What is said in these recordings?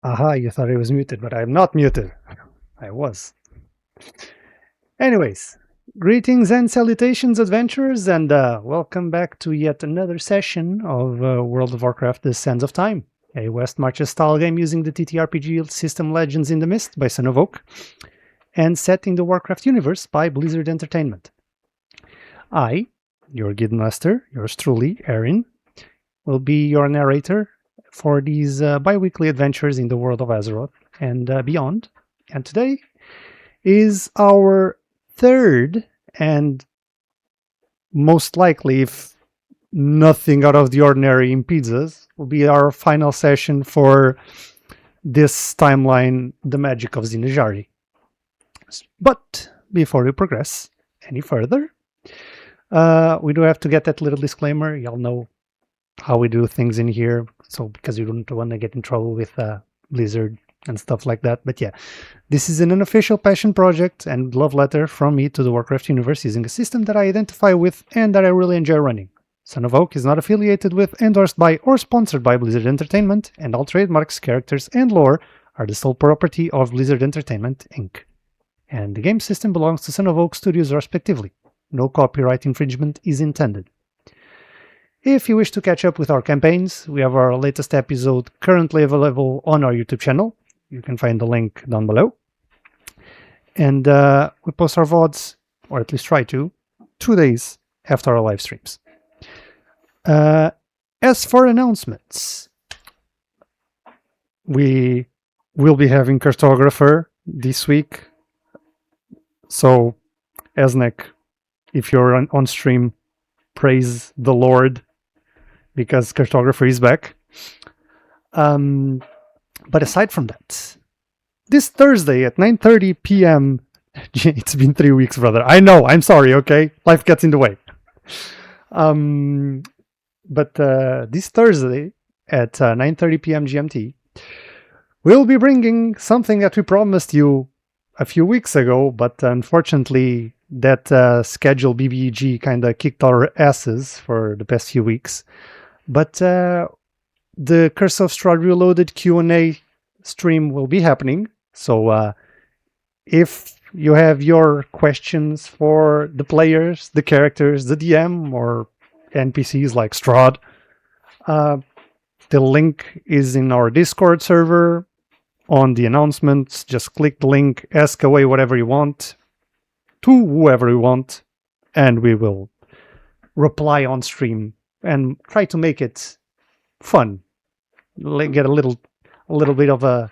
Aha, you thought I was muted, but I'm not muted. I was. Anyways, greetings and salutations, adventurers, and welcome back to yet another session of World of Warcraft: The Sands of Time, a Westmarches style game using the TTRPG system Legends in the Mist by Son of Oak, and set in the Warcraft universe by Blizzard Entertainment. I, your Guildmaster, yours truly, Erin, will be your narrator for these bi-weekly adventures in the world of Azeroth and beyond. And today is our third and most likely, if nothing out of the ordinary impedes us, will be our final session for this timeline, The Magic of Zin-Azshari. But before we progress any further, we do have to get that little disclaimer. Y'all know how we do things in here, so because you don't want to get in trouble with Blizzard and stuff like that. But yeah, this is an unofficial passion project and love letter from me to the Warcraft universe using a system that I identify with and that I really enjoy running. Son of Oak is not affiliated with, endorsed by, or sponsored by Blizzard Entertainment, and all trademarks, characters, and lore are the sole property of Blizzard Entertainment, Inc. And the game system belongs to Son of Oak Studios respectively. No copyright infringement is intended. If you wish to catch up with our campaigns, we have our latest episode currently available on our YouTube channel. You can find the link down below. And we post our VODs, or at least try to, 2 days after our live streams. As for announcements, we will be having Cartographer this week. So, Esnek, if you're on stream, praise the Lord, because Cartographer is back. But aside from that, this Thursday at 9:30 p.m. It's been 3 weeks, brother. I know. I'm sorry. Okay, life gets in the way. But this Thursday at 9:30 p.m. GMT, we'll be bringing something that we promised you a few weeks ago, but unfortunately, that schedule BBG kind of kicked our asses for the past few weeks. But the Curse of Strahd Reloaded Q&A stream will be happening. So if you have your questions for the players, the characters, the DM, or NPCs like Strahd, the link is in our Discord server. On the announcements, just click the link, ask away whatever you want to whoever you want, and we will reply on stream and try to make it fun. Get a little bit of a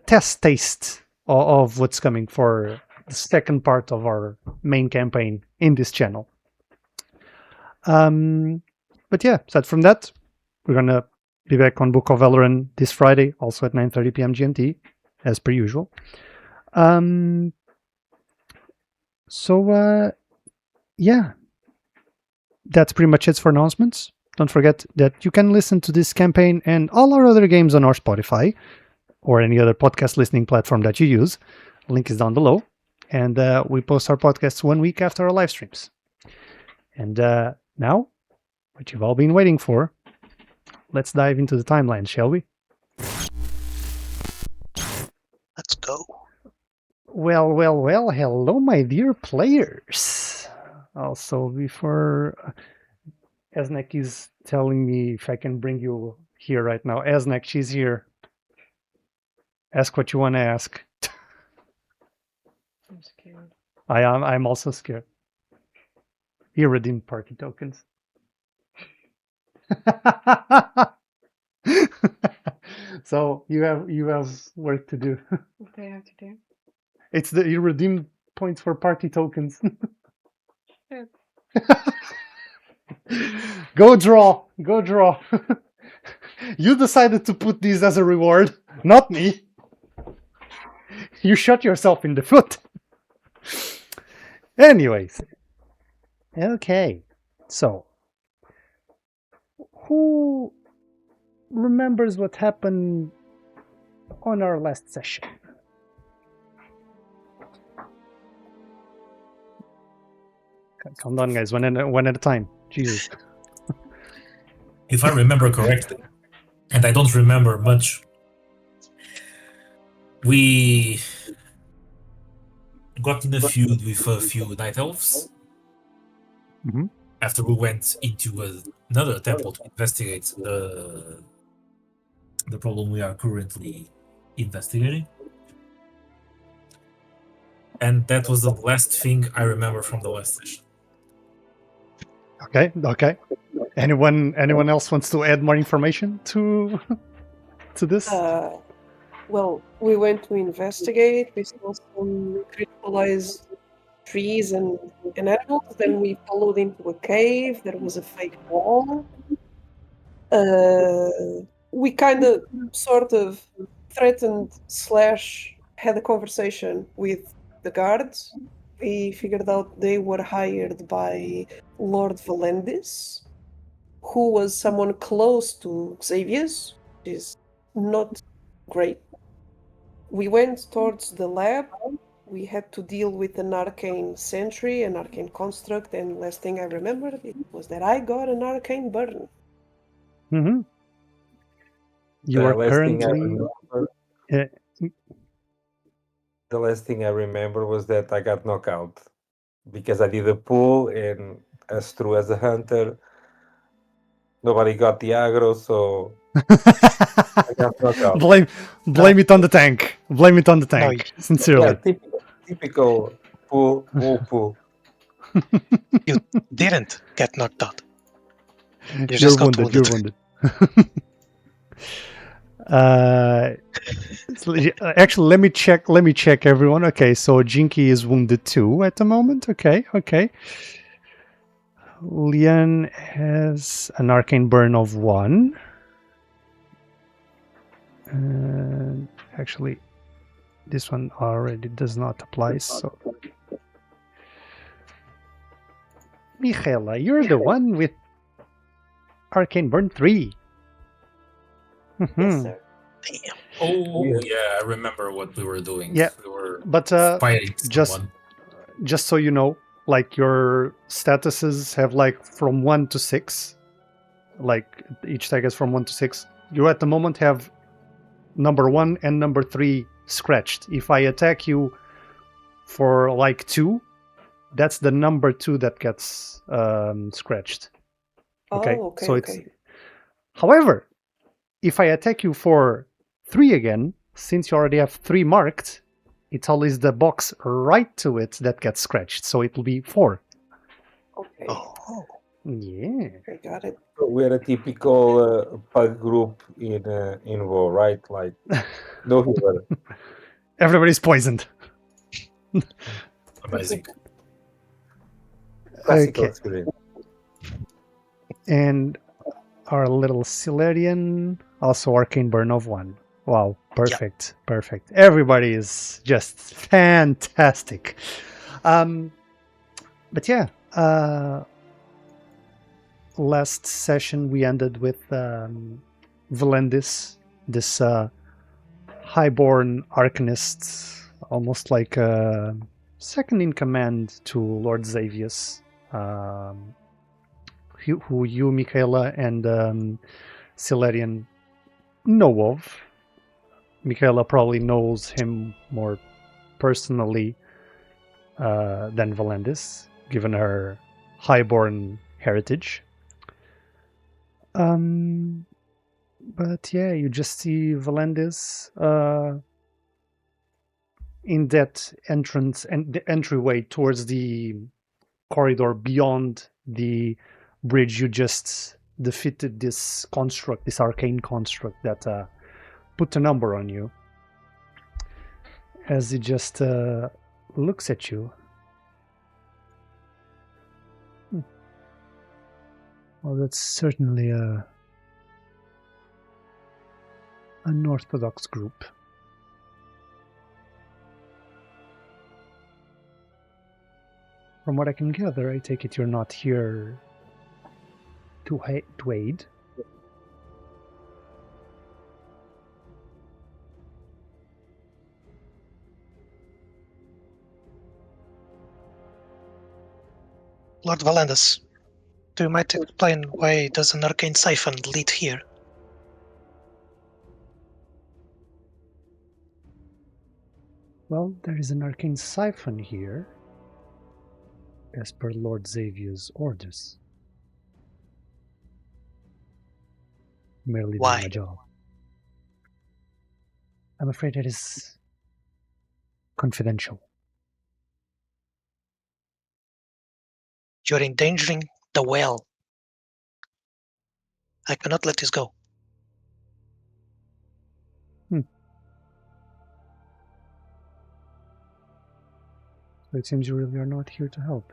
test taste of what's coming for the second part of our main campaign in this channel. But yeah, aside from that, we're gonna be back on Book of Valoran this Friday, also at 9:30 p.m. GMT, as per usual. Yeah, that's pretty much it for announcements. Don't forget that you can listen to this campaign and all our other games on our Spotify or any other podcast listening platform that you use. Link is down below. And we post our podcasts 1 week after our live streams. And now, what you've all been waiting for, let's dive into the timeline, shall we? Let's go. Well, hello, my dear players. Also, before Esnek is telling me if I can bring you here right now. Esnek, she's here. Ask what you want to ask. I'm scared. I'm also scared. Here, redeem party tokens. So you have work to do. What do I have to do? It's you redeem points for party tokens. Shit. Go draw. You decided to put these as a reward, not me. You shot yourself in the foot. Anyways. Okay. So, who remembers what happened on our last session? Calm down, guys. One at a time. Jesus. If I remember correctly, and I don't remember much We got in a feud with a few Night Elves. Mhm. After we went into another temple to investigate the problem we are currently investigating. And that was the last thing I remember from the last session. Okay. Anyone else wants to add more information to this? Well, we went to investigate. We saw some crystallized trees and animals. Then we followed into a cave. There was a fake wall. We kind of, sort of, threatened / had a conversation with the guards. We figured out they were hired by Lord Valendis, who was someone close to Xavier's, which is not great. We went towards the lab. We had to deal with an arcane sentry, an arcane construct, and last thing I remembered was that I got an arcane burn. Mm-hmm. You are currently. The last thing I remember was that I got knocked out because I did a pull, and as true as a hunter, nobody got the aggro, so I got knocked out. Blame it on the tank. Blame it on the tank. Sincerely. Yeah, typical pull. You didn't get knocked out. You You're just got wounded. You're wounded. Actually, let me check everyone. Okay, so Jynky is wounded 2 at the moment. Okay. Lian has an arcane burn of 1. Actually, this one already does not apply. So, Mikhaila, you're the one with arcane burn 3. Yes, sir. Damn. Oh, yeah, I remember what we were doing. Yeah, we were but fighting someone. just so you know, like your statuses have like from 1 to 6. Like each tag is from 1 to 6. You at the moment have number 1 and number 3 scratched. If I attack you for like 2, that's the number 2 that gets scratched. Okay. Oh, okay, So okay. it's. However, if I attack you for 3 again, since you already have 3 marked, it's always the box right to it that gets scratched. So it will be 4. Okay. Oh. Yeah. I got it. We're a typical pug group in WoW, right? Like no healer. Everybody's poisoned. Amazing. Classical Okay. experience. And our little Silurian, also arcane burn of 1. Wow, perfect. Everybody is just fantastic. But yeah, last session we ended with Valendis, this highborn arcanist, almost like a second in command to Lord Xavius, who you, Mikhaila, and Silurian know of. Mikhaila probably knows him more personally than Valendis, given her highborn heritage. But yeah, you just see Valendis in that entrance and the entryway towards the corridor beyond the bridge. You just defeated this construct, this arcane construct that put a number on you, as he just looks at you. Well, that's certainly an unorthodox group. From what I can gather, I take it you're not here to aid. Lord Valendis, do you might explain why does an arcane siphon lead here? Well, there is an arcane siphon here, as per Lord Xavier's orders. Merely doing Why? my job. I'm afraid it is confidential. You're endangering the well. I cannot let this go. So it seems you really are not here to help.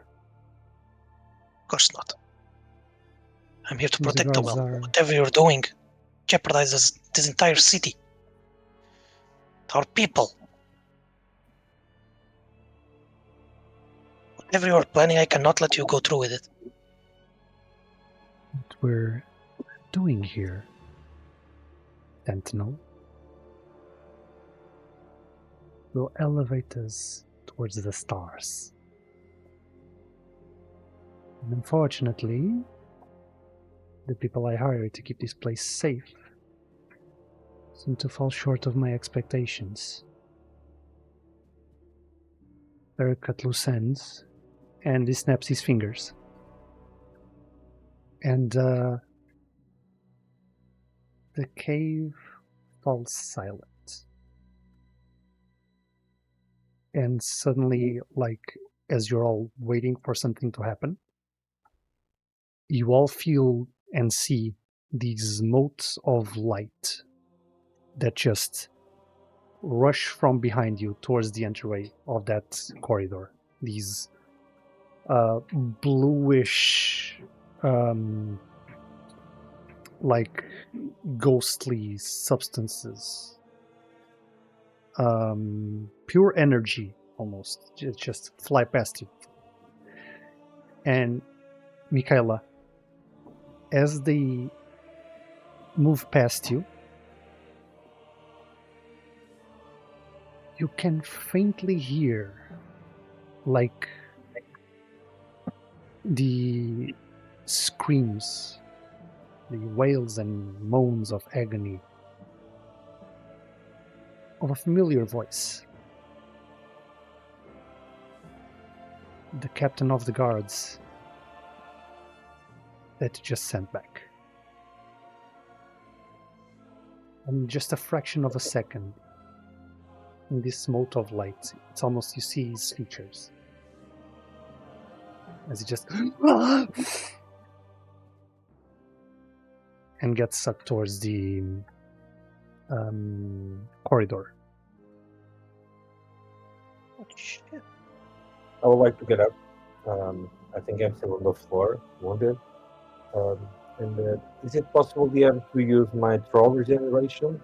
Of course not. I'm here to Seems the protect the guards well. are... Whatever you're doing jeopardizes this entire city. Our people. Whatever you're planning, I cannot let you go through with it. What we're doing here, Sentinel, will elevate us towards the stars. And unfortunately, the people I hire to keep this place safe seem to fall short of my expectations. There are cut loose ends, and he snaps his fingers. And the cave falls silent. And suddenly, like, as you're all waiting for something to happen, you all feel and see these motes of light that just rush from behind you towards the entryway of that corridor. These bluish, like ghostly substances, pure energy almost, just fly past you. And Mikhaila, as they move past you, you can faintly hear, like, the screams, the wails and moans of agony of a familiar voice. The captain of the guards that you just sent back. And just a fraction of a second, in this mote of light, it's almost you see his features. As he just and gets sucked towards the corridor. Oh, shit. I would like to get up. I think I'm still on the floor, wounded. Is it possible DM to use my troll regeneration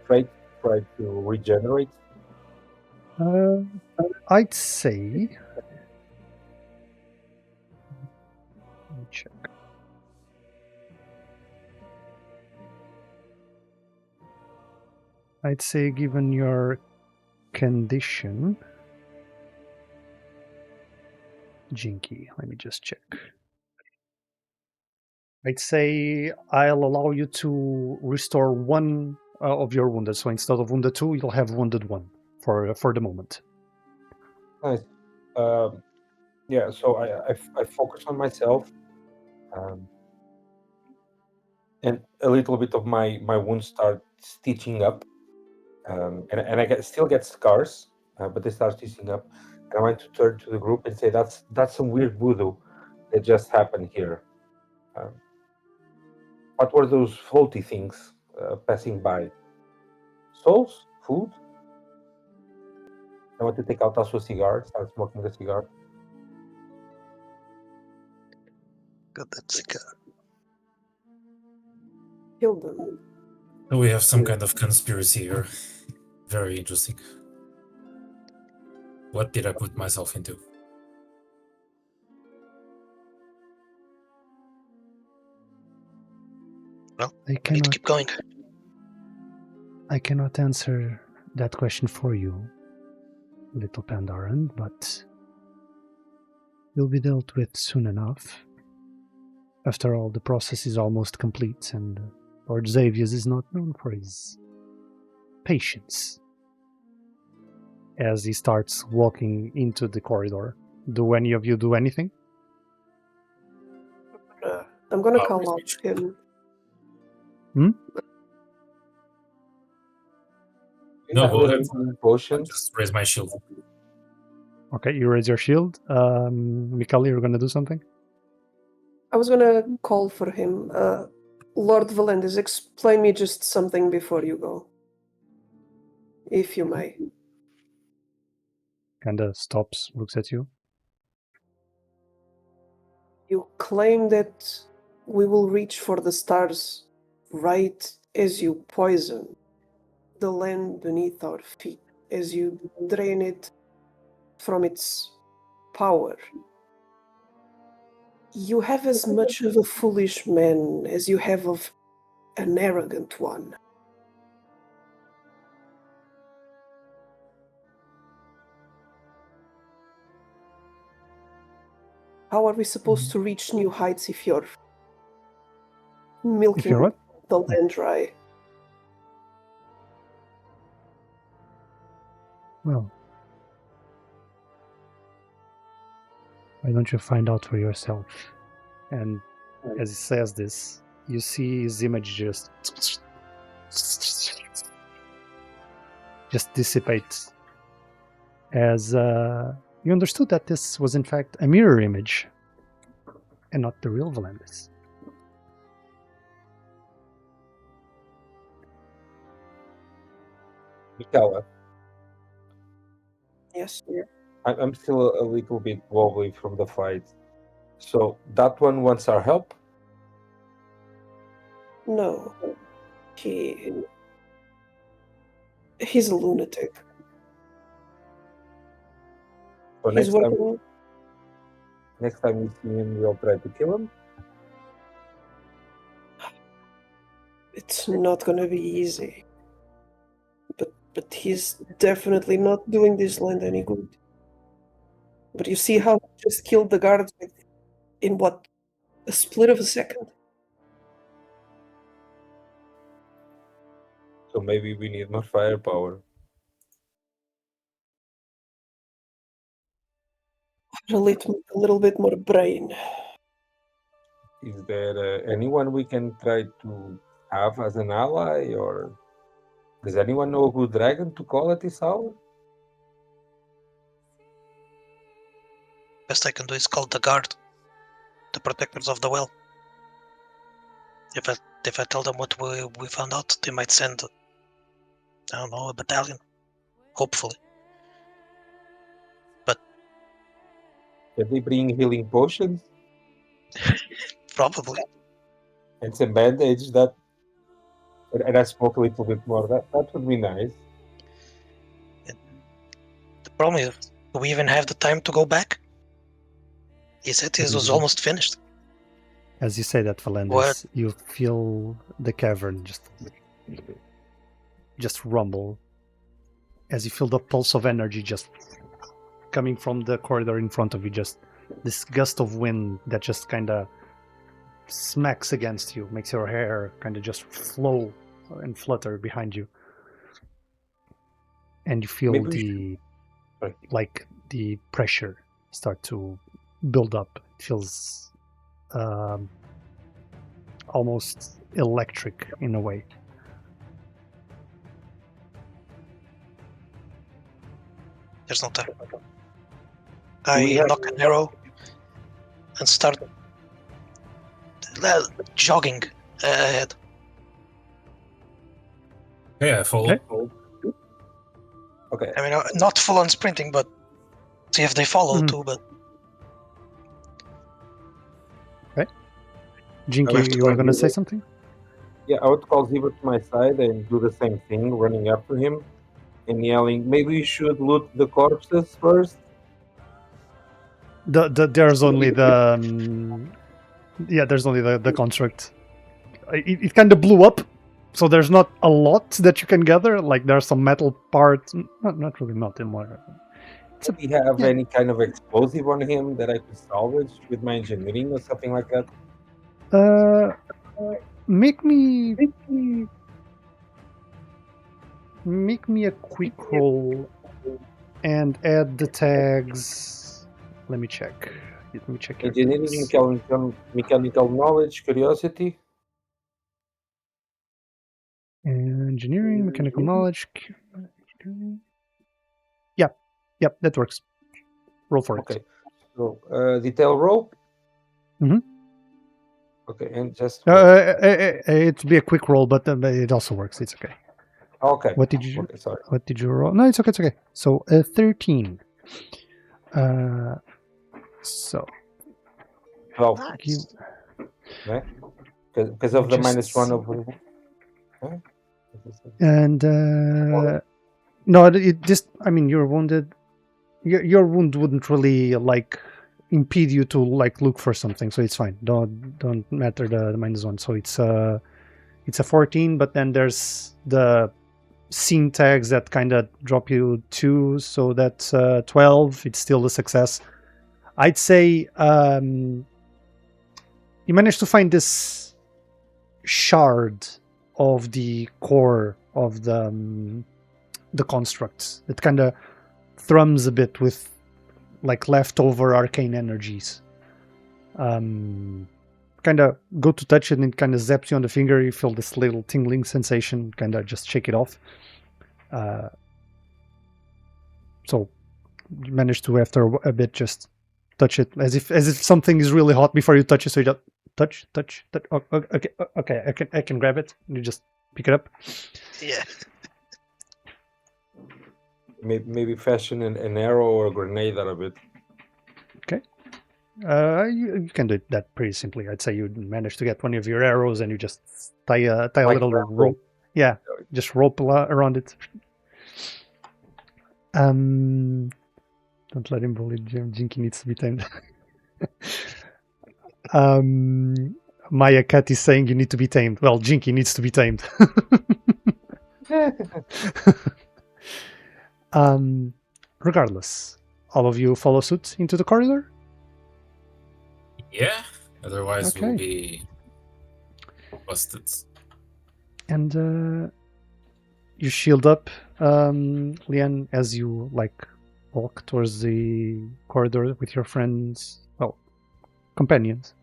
trait, try to regenerate? I'd say... Let me check. I'd say, given your condition... Jynky, let me just check. I'd say I'll allow you to restore one of your wounded. So instead of wounded 2, you'll have wounded 1 for the moment. Nice. Yeah, so I focus on myself, and a little bit of my wounds start stitching up, and I still get scars, but they start stitching up. And I want to turn to the group and say, that's some weird voodoo that just happened here. What were those floaty things passing by? Souls? Food? I want to take out also a cigar, start smoking the cigar. Got that cigar. Kill them. So we have some kind of conspiracy here. Very interesting. What did I put myself into? Well, I we need to cannot, keep going. I cannot answer that question for you, little Pandaran, but you'll be dealt with soon enough. After all, the process is almost complete, and Lord Xavier's is not known for his patience. as he starts walking into the corridor. Do any of you do anything? I'm gonna Oh, call out speech. him. No, Yeah, go with ahead. healing potions. Just raise my shield. Okay, you raise your shield. Mikhaila, you're gonna do something? I was gonna call for him. Lord Valendes, explain me just something before you go. If you may. Kinda stops, looks at you. You claim that we will reach for the stars right as you poison the land beneath our feet, as you drain it from its power. You have as much of a foolish man as you have of an arrogant one. How are we supposed to reach new heights if you're milking If you're what? the land dry? Well, why don't you find out for yourself? And as he says this, you see his image just dissipate as you understood that this was in fact a mirror image and not the real Valendes. Mikhaila, Yes. I'm still a little bit wobbly from the fight. So that one wants our help? No. He's a lunatic. So He's working. next time we see him, we'll try to kill him? It's not gonna be easy. But he's definitely not doing this land any good. But you see how he just killed the guards in what? A split of a second? So maybe we need more firepower. A little bit more brain. Is there anyone we can try to have as an ally, or does anyone know who Dragon to call at this hour? Best I can do is call the guard, the protectors of the well. If I tell them what we found out, they might send, I don't know, a battalion. Hopefully. Can they bring healing potions Probably. and some bandage? That and I spoke a little bit more. That would be nice. The problem is, do we even have the time to go back? He said this was almost finished. As you say that, Valendes, What? you feel the cavern just rumble. As you feel the pulse of energy just coming from the corridor in front of you, just this gust of wind that just kind of smacks against you, makes your hair kind of just flow and flutter behind you. And you feel Maybe the pressure start to build up. It feels almost electric in a way. There's no time. I knock an arrow and start jogging ahead. Yeah, I follow. Okay. I mean, not full on sprinting, but see if they follow too. But Jynky, you were going to say something? Yeah, I would call Ziva to my side and do the same thing, running after him and yelling, maybe we should loot the corpses first. There's only the there's only the construct. It kind of blew up, so there's not a lot that you can gather. Like there's some metal parts, not really metal. More. Do we have any kind of explosive on him that I could salvage with my engineering or something like that? Make me a quick roll and add the tags. Let me check. Let me check your Engineering, tags. mechanical knowledge, curiosity. Engineering, mechanical knowledge. Yep, that works. Roll for it. Okay. So detail roll. Mhm. Okay, and just It'd be a quick roll, but it also works. It's okay. okay. What did you? Okay, sorry. What did you roll? No, it's okay. It's okay. So 13. So 12. you, Right? Because of the Just- -1 of. Huh? and no, it just. I mean, you're wounded. Your wound wouldn't really like impede you to like look for something, so it's fine. Don't matter the -1. So it's a 14, but then there's the scene tags that kind of drop you 2, so that's 12. It's still a success. I'd say you managed to find this shard of the core of the construct. It kind of thrums a bit with like leftover arcane energies. Kind of go to touch it and it kind of zaps you on the finger. You feel this little tingling sensation. Kind of just shake it off. So you manage to, after a bit, just touch it as if something is really hot before you touch it. So you just touch. Oh, okay. I can grab it. You just pick it up. Yeah. Maybe fashion an arrow or a grenade out of it. You can do that pretty simply. I'd say you manage to get one of your arrows and you just tie a Like little grapple. rope. Yeah, just rope around it. Don't let him bully Jim. Jynky needs to be tamed. Maya Cat is saying you need to be tamed. Well, Jynky needs to be tamed. Regardless, all of you follow suit into the corridor. Yeah. Otherwise, Okay. we'll be busted. And you shield up, Leanne, as you like walk towards the corridor with your friends, well, companions.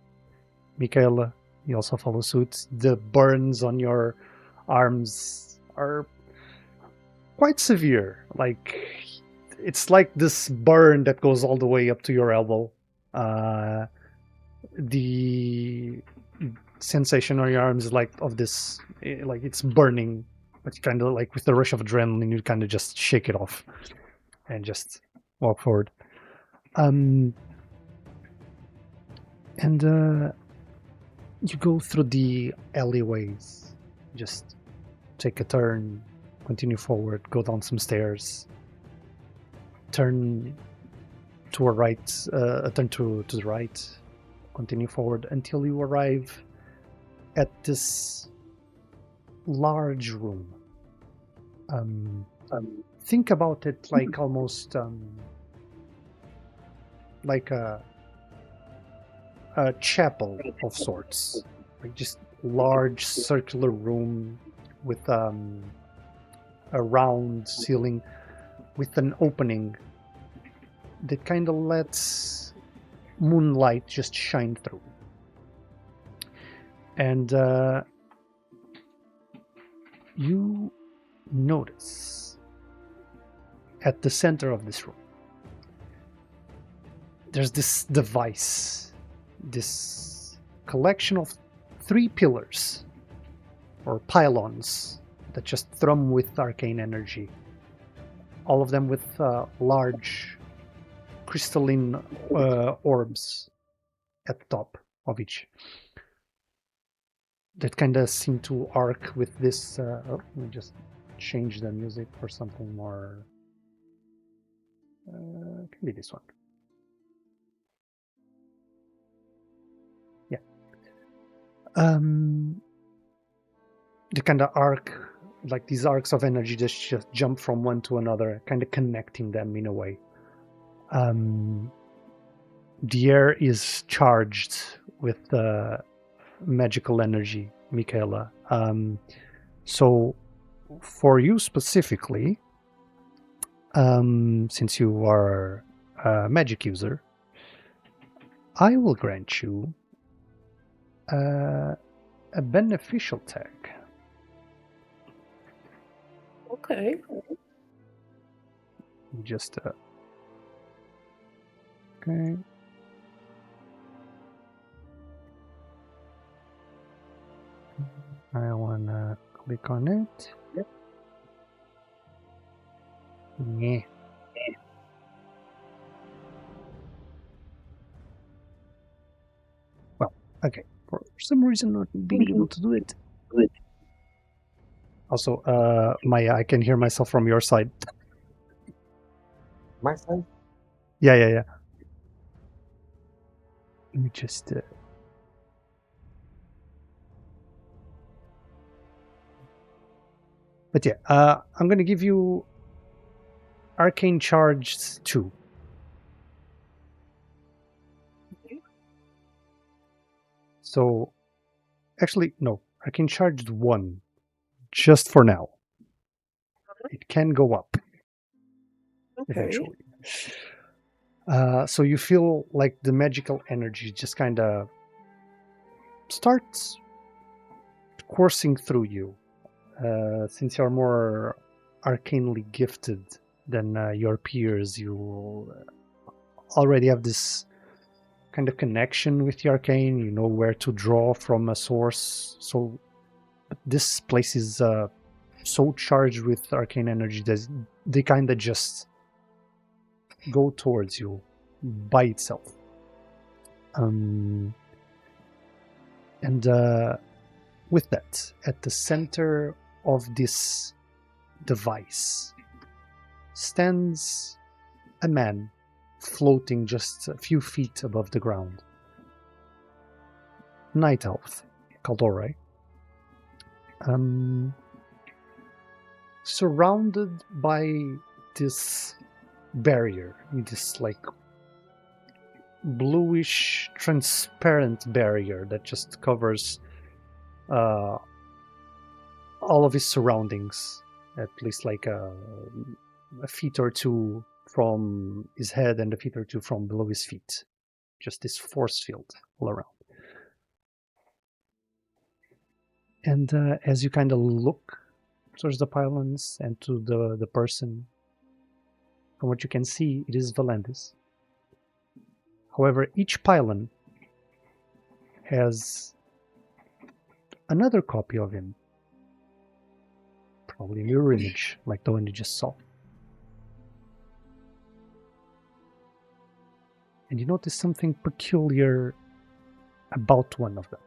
Mikhaila, you also follow suit. The burns on your arms are quite severe. Like, it's like this burn that goes all the way up to your elbow. The sensation on your arms is like of this, like it's burning, but kind of like with the rush of adrenaline, you kind of just shake it off and just walk forward. And you go through the alleyways, just take a turn, continue forward, go down some stairs, turn to a right, turn to the right, continue forward until you arrive at this large room. Think about it like almost like a chapel of sorts, like just large circular room with a round ceiling with an opening that kind of lets moonlight just shine through. And you notice at the center of this room, there's this device, this collection of 3 pillars or pylons that just thrum with arcane energy. All of them with large crystalline orbs at the top of each that kind of seem to arc with this. Let me just change the music for something more. Can be this one. Yeah. The kind of arc, like these arcs of energy, just jump from one to another, kind of connecting them in a way. The air is charged with magical energy, Mikhaila. So for you specifically, Since you are a magic user, I will grant you a beneficial tag. Okay. Just okay. I wanna click on it. Yeah. Well, okay. For some reason, not being able to do it. Also, Maya, I can hear myself from your side. My side? Yeah. Let me just. But yeah, I'm gonna give you Arcane Charge 2. So, actually, no. Arcane Charge 1. Just for now. It can go up Okay. eventually. So you feel like the magical energy just kind of starts coursing through you. Since you're more arcanely gifted than your peers, you already have this kind of connection with the arcane. You know where to draw from a source. So this place is so charged with arcane energy that they kind of just go towards you by itself. And with that, at the center of this device stands a man floating just a few feet above the ground. Night Elf, called Audric. Surrounded by this barrier, this like bluish transparent barrier that just covers all of his surroundings, at least like a feet or two from his head and a feet or two from below his feet. Just this force field all around. And as you kind of look towards the pylons and to the person, from what you can see, it is Valandis. However, each pylon has another copy of him. Probably a mirror image, like the one you just saw. And you notice something peculiar about one of them.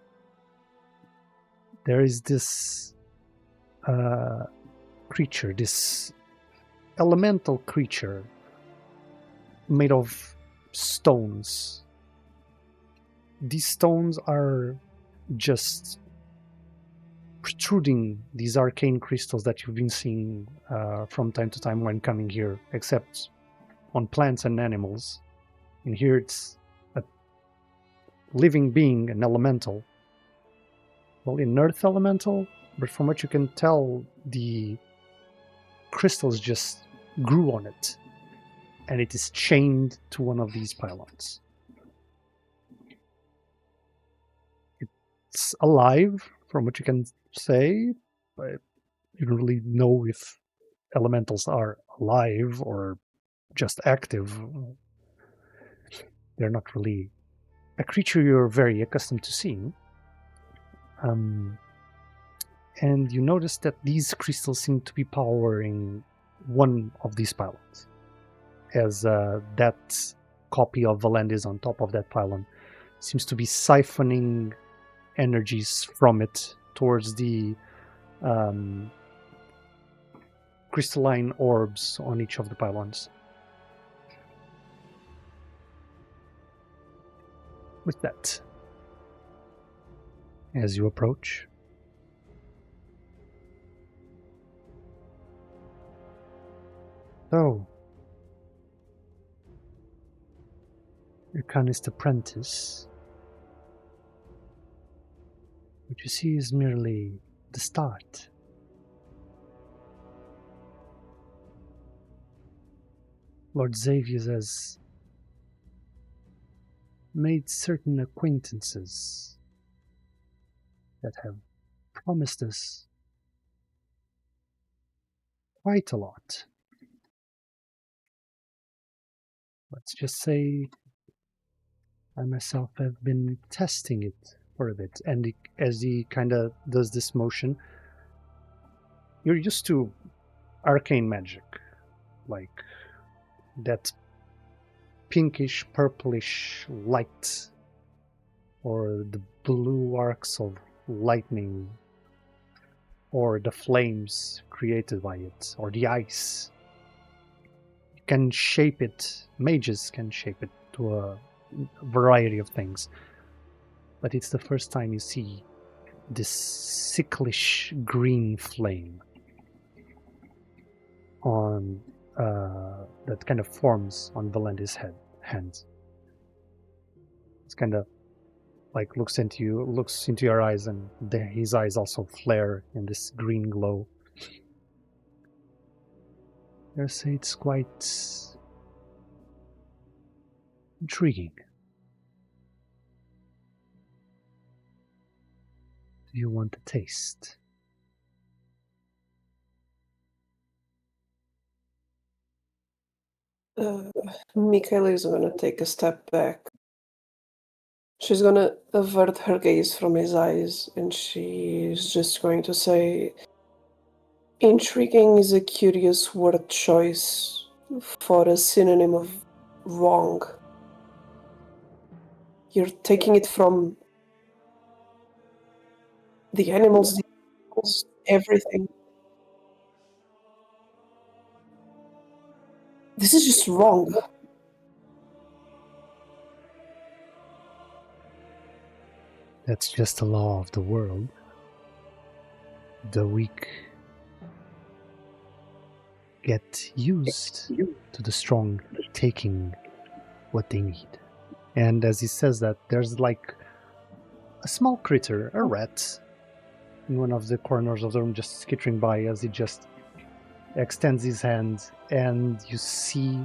There is this creature, this elemental creature made of stones. These stones are just protruding these arcane crystals that you've been seeing from time to time when coming here, except on plants and animals. And here it's a living being, an elemental. Well, an earth elemental, but from what you can tell, the crystals just grew on it, and it is chained to one of these pylons. It's alive, from what you can say, but you don't really know if elementals are alive or just active. They're not really a creature you're very accustomed to seeing. And you notice that these crystals seem to be powering one of these pylons, as that copy of Valandis on top of that pylon seems to be siphoning energies from it towards the crystalline orbs on each of the pylons. With that, as you approach, so, Arcanist Apprentice, what you see is merely the start. Lord Xavier has made certain acquaintances that have promised us quite a lot. Let's just say I myself have been testing it for a bit, and as he kind of does this motion, you're used to arcane magic, like that pinkish, purplish light, or the blue arcs of lightning, or the flames created by it, or the ice. You can shape it, mages can shape it to a variety of things. But it's the first time you see this sicklish green flame on that kind of forms on Valendi's hands. It's kind of like looks into your eyes, and his eyes also flare in this green glow. I say it's quite intriguing. Do you want to taste? Mikhaila is going to take a step back. She's going to avert her gaze from his eyes, and she's just going to say, intriguing is a curious word choice for a synonym of wrong. You're taking it from the animals, everything. This is just wrong. That's just a law of the world. The weak get used to the strong taking what they need. And as he says that, there's like a small critter, a rat, in one of the corners of the room just skittering by as he just extends his hand, and you see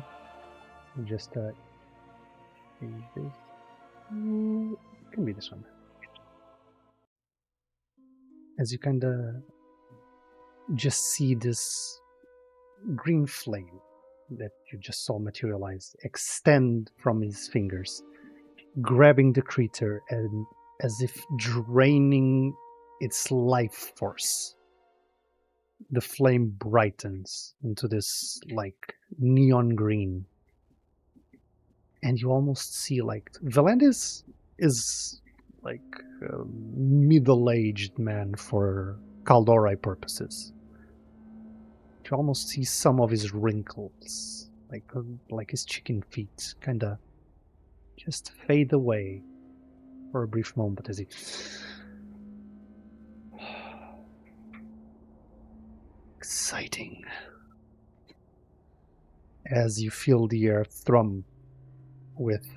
just change this. It can be this one. As you kind of just see this green flame that you just saw materialize extend from his fingers, grabbing the creature and as if draining its life force. The flame brightens into this like neon green, and you almost see like Valandis is like a middle-aged man for Kaldori purposes. You almost see some of his wrinkles, like his chicken feet, kind of just fade away for a brief moment as he exciting. As you feel the air thrum with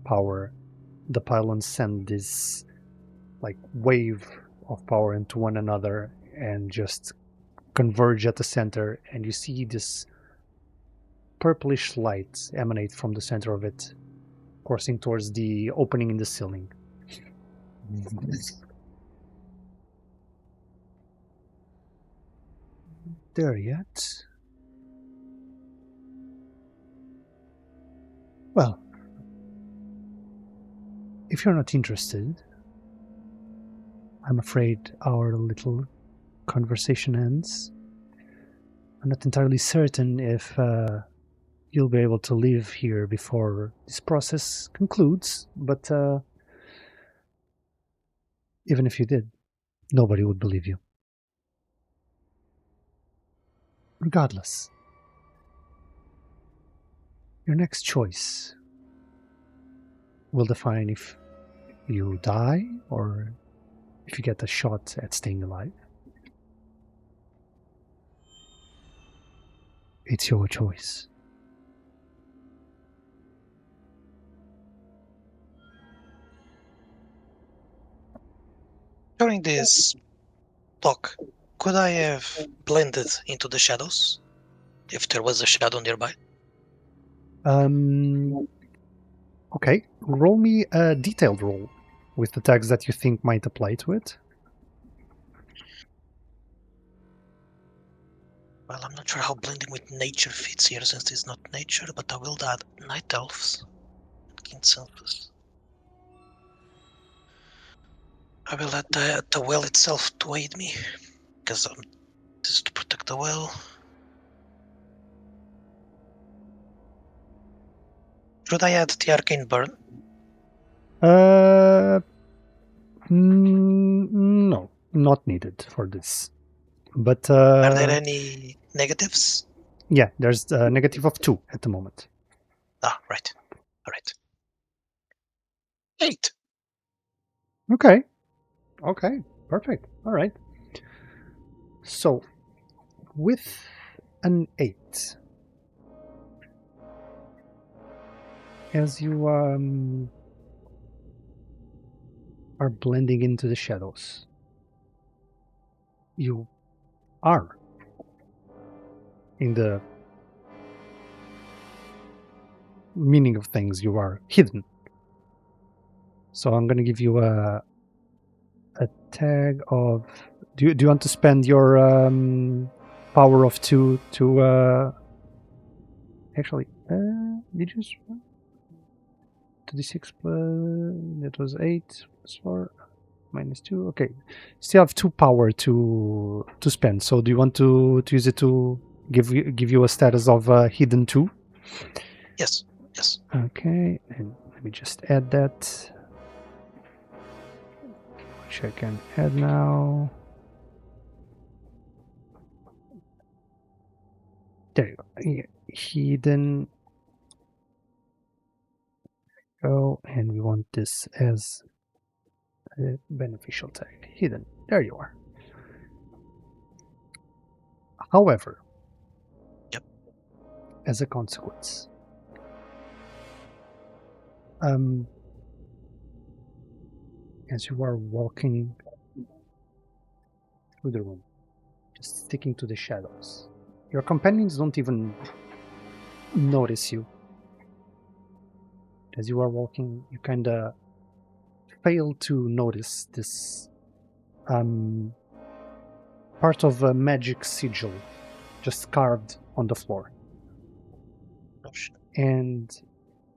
power, the pylons send this like wave of power into one another and just converge at the center, and you see this purplish light emanate from the center of it, coursing towards the opening in the ceiling. There yet? Well, if you're not interested, I'm afraid our little conversation ends. I'm not entirely certain if you'll be able to leave here before this process concludes, but even if you did, nobody would believe you. Regardless, your next choice will define if you die or if you get a shot at staying alive. It's your choice. During this talk, could I have blended into the shadows? If there was a shadow nearby? Okay, roll me a detailed roll with the tags that you think might apply to it. Well, I'm not sure how blending with nature fits here since it's not nature, but I will add Night Elves. Consensus. I will add the well itself to aid me, because this is to protect the well. Should I add the Arcane Burn? No, not needed for this. But Are there any negatives? yeah, there's a negative of 2 at the moment. Ah, right. Alright. 8. Okay, perfect. All right. So, with an 8, as you are blending into the shadows, you are in the meaning of things, you are hidden. So I'm going to give you a tag of... Do you want to spend your power of 2 to... Actually, did you... 2d6 plus... That was 8 plus 4 minus 2. Okay. Still have 2 power to spend. So do you want to use it to give you a status of hidden 2? Yes. Okay, and let me just add that. Which I can add now. There you go. Yeah. Hidden. Go, and we want this as a beneficial tag. Hidden. There you are. However, Yep. As a consequence, as you are walking through the room, just sticking to the shadows, your companions don't even notice you. As you are walking, you kind of fail to notice this part of a magic sigil just carved on the floor. Oh, shit. And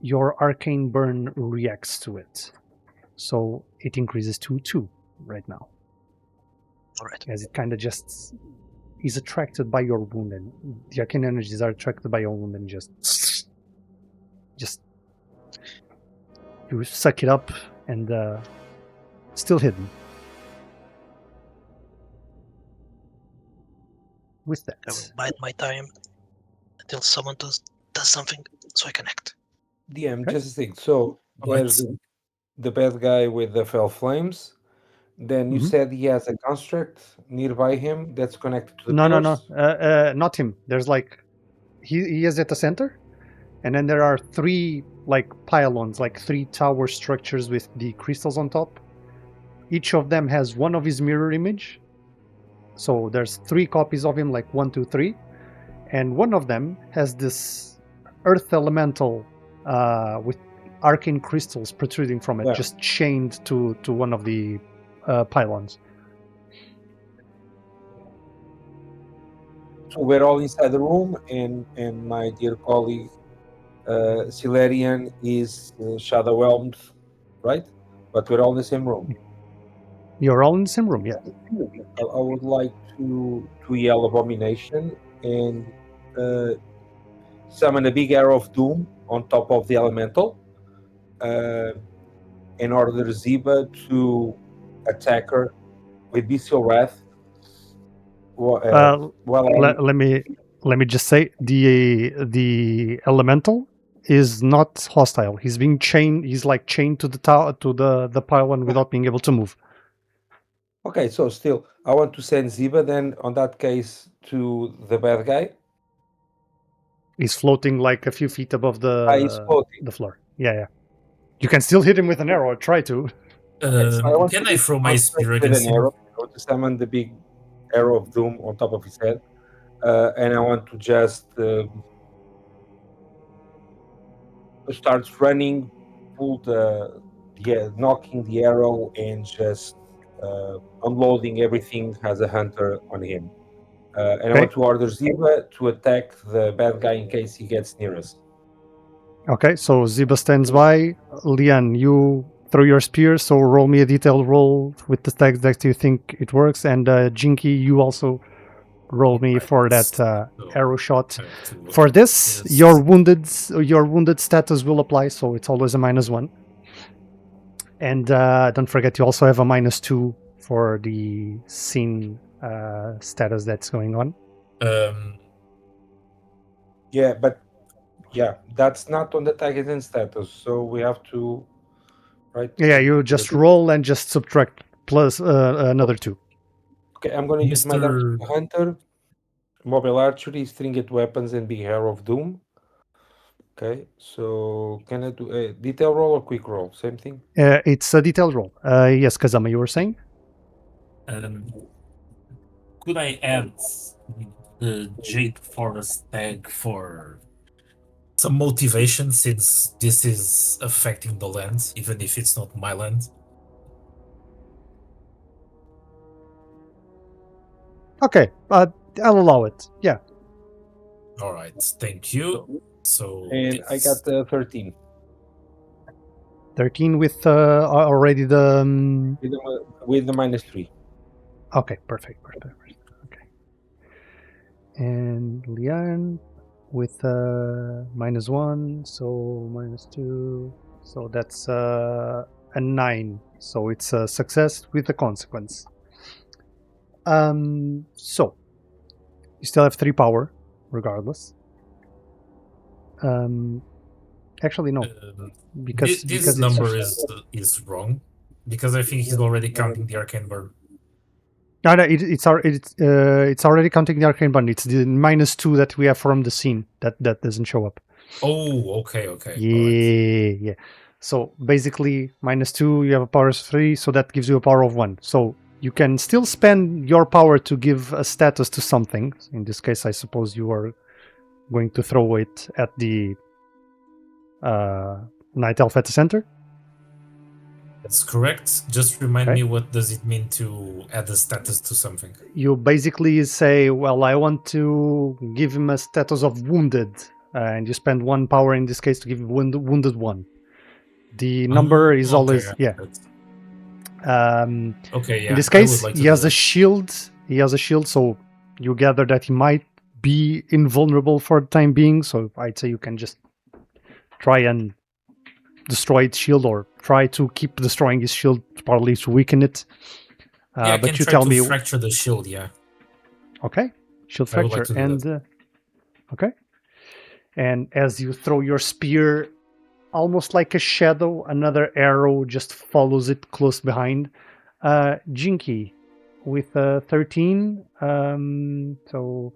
your arcane burn reacts to it. So it increases to 2 right now. Alright. As it kind of just is attracted by your wound, and the arcane energies are attracted by your wound, and just you suck it up, and still hidden. With I will that, bide my time until someone does something so I can act. DM, Okay. just a thing. So there's the bad guy with the fell flames. Then you Mhm. said he has a construct nearby him that's connected to the No, pillars. not him. There's like he is at the center, and then there are 3 like pylons, like 3 tower structures with the crystals on top. Each of them has one of his mirror image. So there's 3 copies of him, like 1, 2, 3, and one of them has this earth elemental with arcane crystals protruding from it, Yeah. just chained to one of the pylons. So we're all inside the room, and my dear colleague Silerian is shadow-whelmed, right? But we're all in the same room. You're all in the same room, yeah. I would like to yell Abomination and summon a big arrow of doom on top of the elemental in order Ziba to attack her with bestial wrath. Let me just say the elemental is not hostile. He's being chained. He's like chained to the pylon without being able to move. Okay, so still, I want to send Ziba then, on that case, to the bad guy. He's floating like a few feet above He's floating. the floor. Yeah. You can still hit him with an arrow or try to. Can I throw my spear with against an him? arrow? I want to summon the big arrow of doom on top of his head, and I want to just starts running, knocking the arrow, and just unloading everything as a hunter on him. And I want to order Ziba to attack the bad guy in case he gets near us. Okay, so Ziba stands by. Lian, you throw your spear, so roll me a detailed roll with the stacks that you think it works. And Jynky, you also roll me for that arrow shot. For this, your wounded status will apply, so it's always a -1. And don't forget, you also have a -2 for the scene status that's going on. Yeah, that's not on the Titan status, so we have to. Right? Yeah, you just roll and just subtract plus another 2. Okay, I'm going to use my hunter, mobile archery, stringed weapons, and big arrow of doom. Okay, so can I do a detail roll or quick roll? Same thing? It's a detailed roll. Yes, Kazama, you were saying? Could I add the Jade Forest tag for some motivation, since this is affecting the land, even if it's not my land? Okay, I'll allow it. Yeah. All right, thank you. So and I got 13. 13 with already the with the -3. Okay, perfect. Okay, and Lian with -1, so -2, so that's a 9. So it's a success with a consequence. So you still have 3 power, regardless. Actually, no, because this number is wrong, because I think he's already counting the arcane burn. No, it's already counting the arcane burn. It's the -2 that we have from the scene that doesn't show up. Oh, okay. Yeah. So basically, -2, you have a power of 3, so that gives you a power of 1. So you can still spend your power to give a status to something. In this case, I suppose you are going to throw it at the Night Elf at the center. That's correct. Just remind me, what does it mean to add a status to something? You basically say, well, I want to give him a status of wounded, and you spend 1 power in this case to give wounded 1. The number is always in this case, he has a shield. He has a shield, so you gather that he might be invulnerable for the time being. So I'd say you can just try and destroy its shield, or try to keep destroying his shield, partly to weaken it. But you tell me, fracture the shield. Yeah. Okay, shield fracture, and okay. And as you throw your spear, almost like a shadow, another arrow just follows it close behind. Jynky with 13, so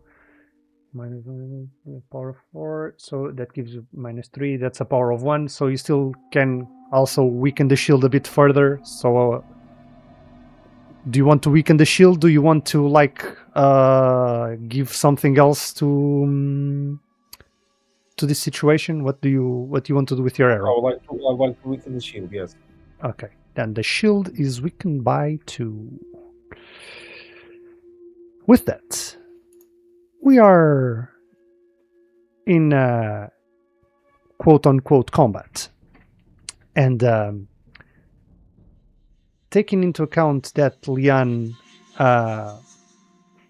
-1, power of 4, so that gives you -3. That's a power of 1, so you still can also weaken the shield a bit further. So do you want to weaken the shield? Do you want to give something else to this situation? What do you want to do with your arrow? I want to weaken the shield, yes. Okay, then the shield is weakened by 2. With that, we are in quote-unquote combat. And taking into account that Lian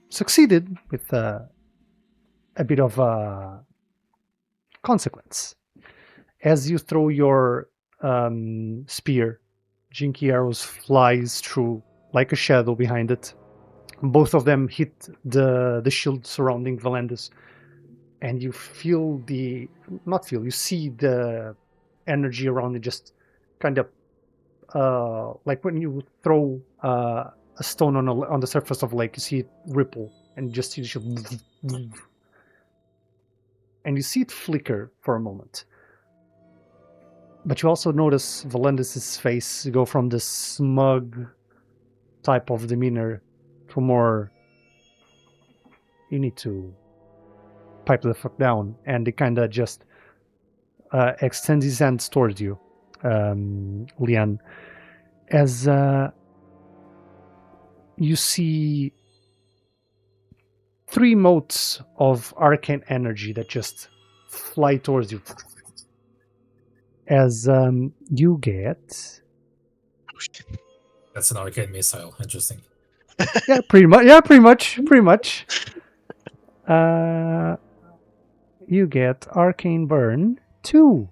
succeeded with a bit of consequence. As you throw your spear, Jynky arrows flies through like a shadow behind it. Both of them hit the shield surrounding Valandis, and you you see the energy around it just kind of like when you throw a stone on the surface of a lake, you see it ripple and just see the shield, and you see it flicker for a moment. But you also notice Valandis' face go from this smug type of demeanor to more, you need to pipe the fuck down, and they kind of just extends his hand towards you, Leanne, as you see 3 motes of arcane energy that just fly towards you. As you get... That's an arcane missile. Interesting. Yeah, pretty much. Yeah, pretty much. You get arcane burn 2.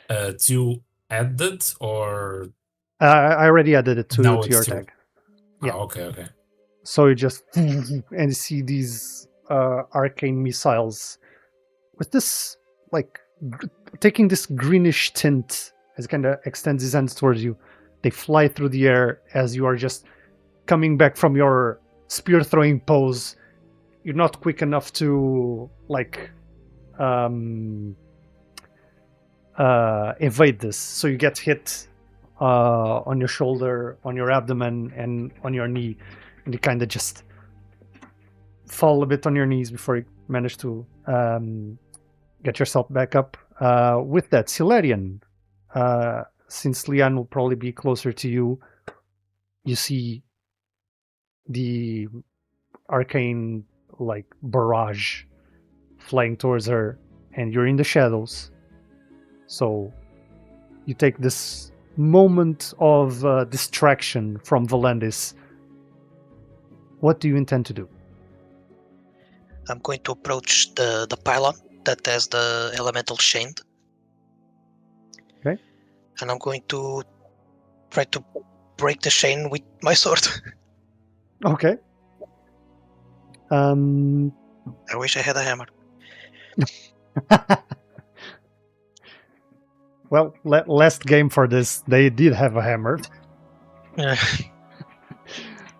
To add it or I already added it to now your it's 2? tag. Yeah. Oh, okay. So you just and see these arcane missiles with this like taking this greenish tint as it kind of extends his hands towards you. They fly through the air as you are just coming back from your spear throwing pose. You're not quick enough to like evade this, so you get hit on your shoulder, on your abdomen, and on your knee, and you kind of just fall a bit on your knees before you manage to get yourself back up. With that, Silarian, since Leanne will probably be closer to you, you see the arcane like barrage flying towards her, and you're in the shadows. So you take this moment of distraction from Valandis. What do you intend to do? I'm going to approach the pylon that has the elemental chained. Okay. And I'm going to try to break the chain with my sword. Okay. I wish I had a hammer. Well, last game for this, they did have a hammer. Yeah.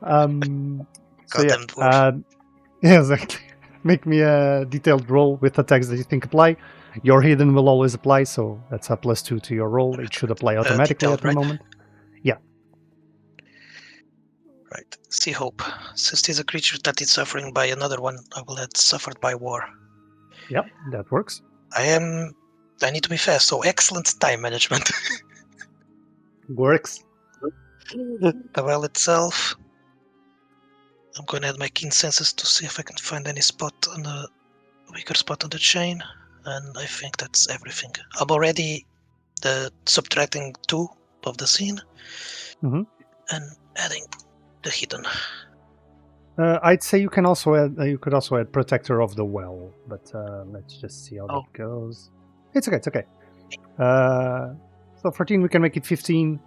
So yeah, Goddamn dwarf. yeah, exactly. Make me a detailed roll with attacks that you think apply. Your hidden will always apply, so that's a +2 to your roll. It should apply automatically Detailed, at the right? moment. Yeah. Right. See hope. Since it is a creature that is suffering by another one, I will add suffered by war. Yep, that works. I need to be fast, so excellent time management. Works. The well itself. I'm going to add my keen senses to see if I can find any spot on the weaker spot on the chain, and I think that's everything. I'm already subtracting 2 of the scene and adding the hidden. I'd say you can also add. You could also add Protector of the Well, but let's just see how that goes. It's okay. It's okay. So 14, we can make it 15.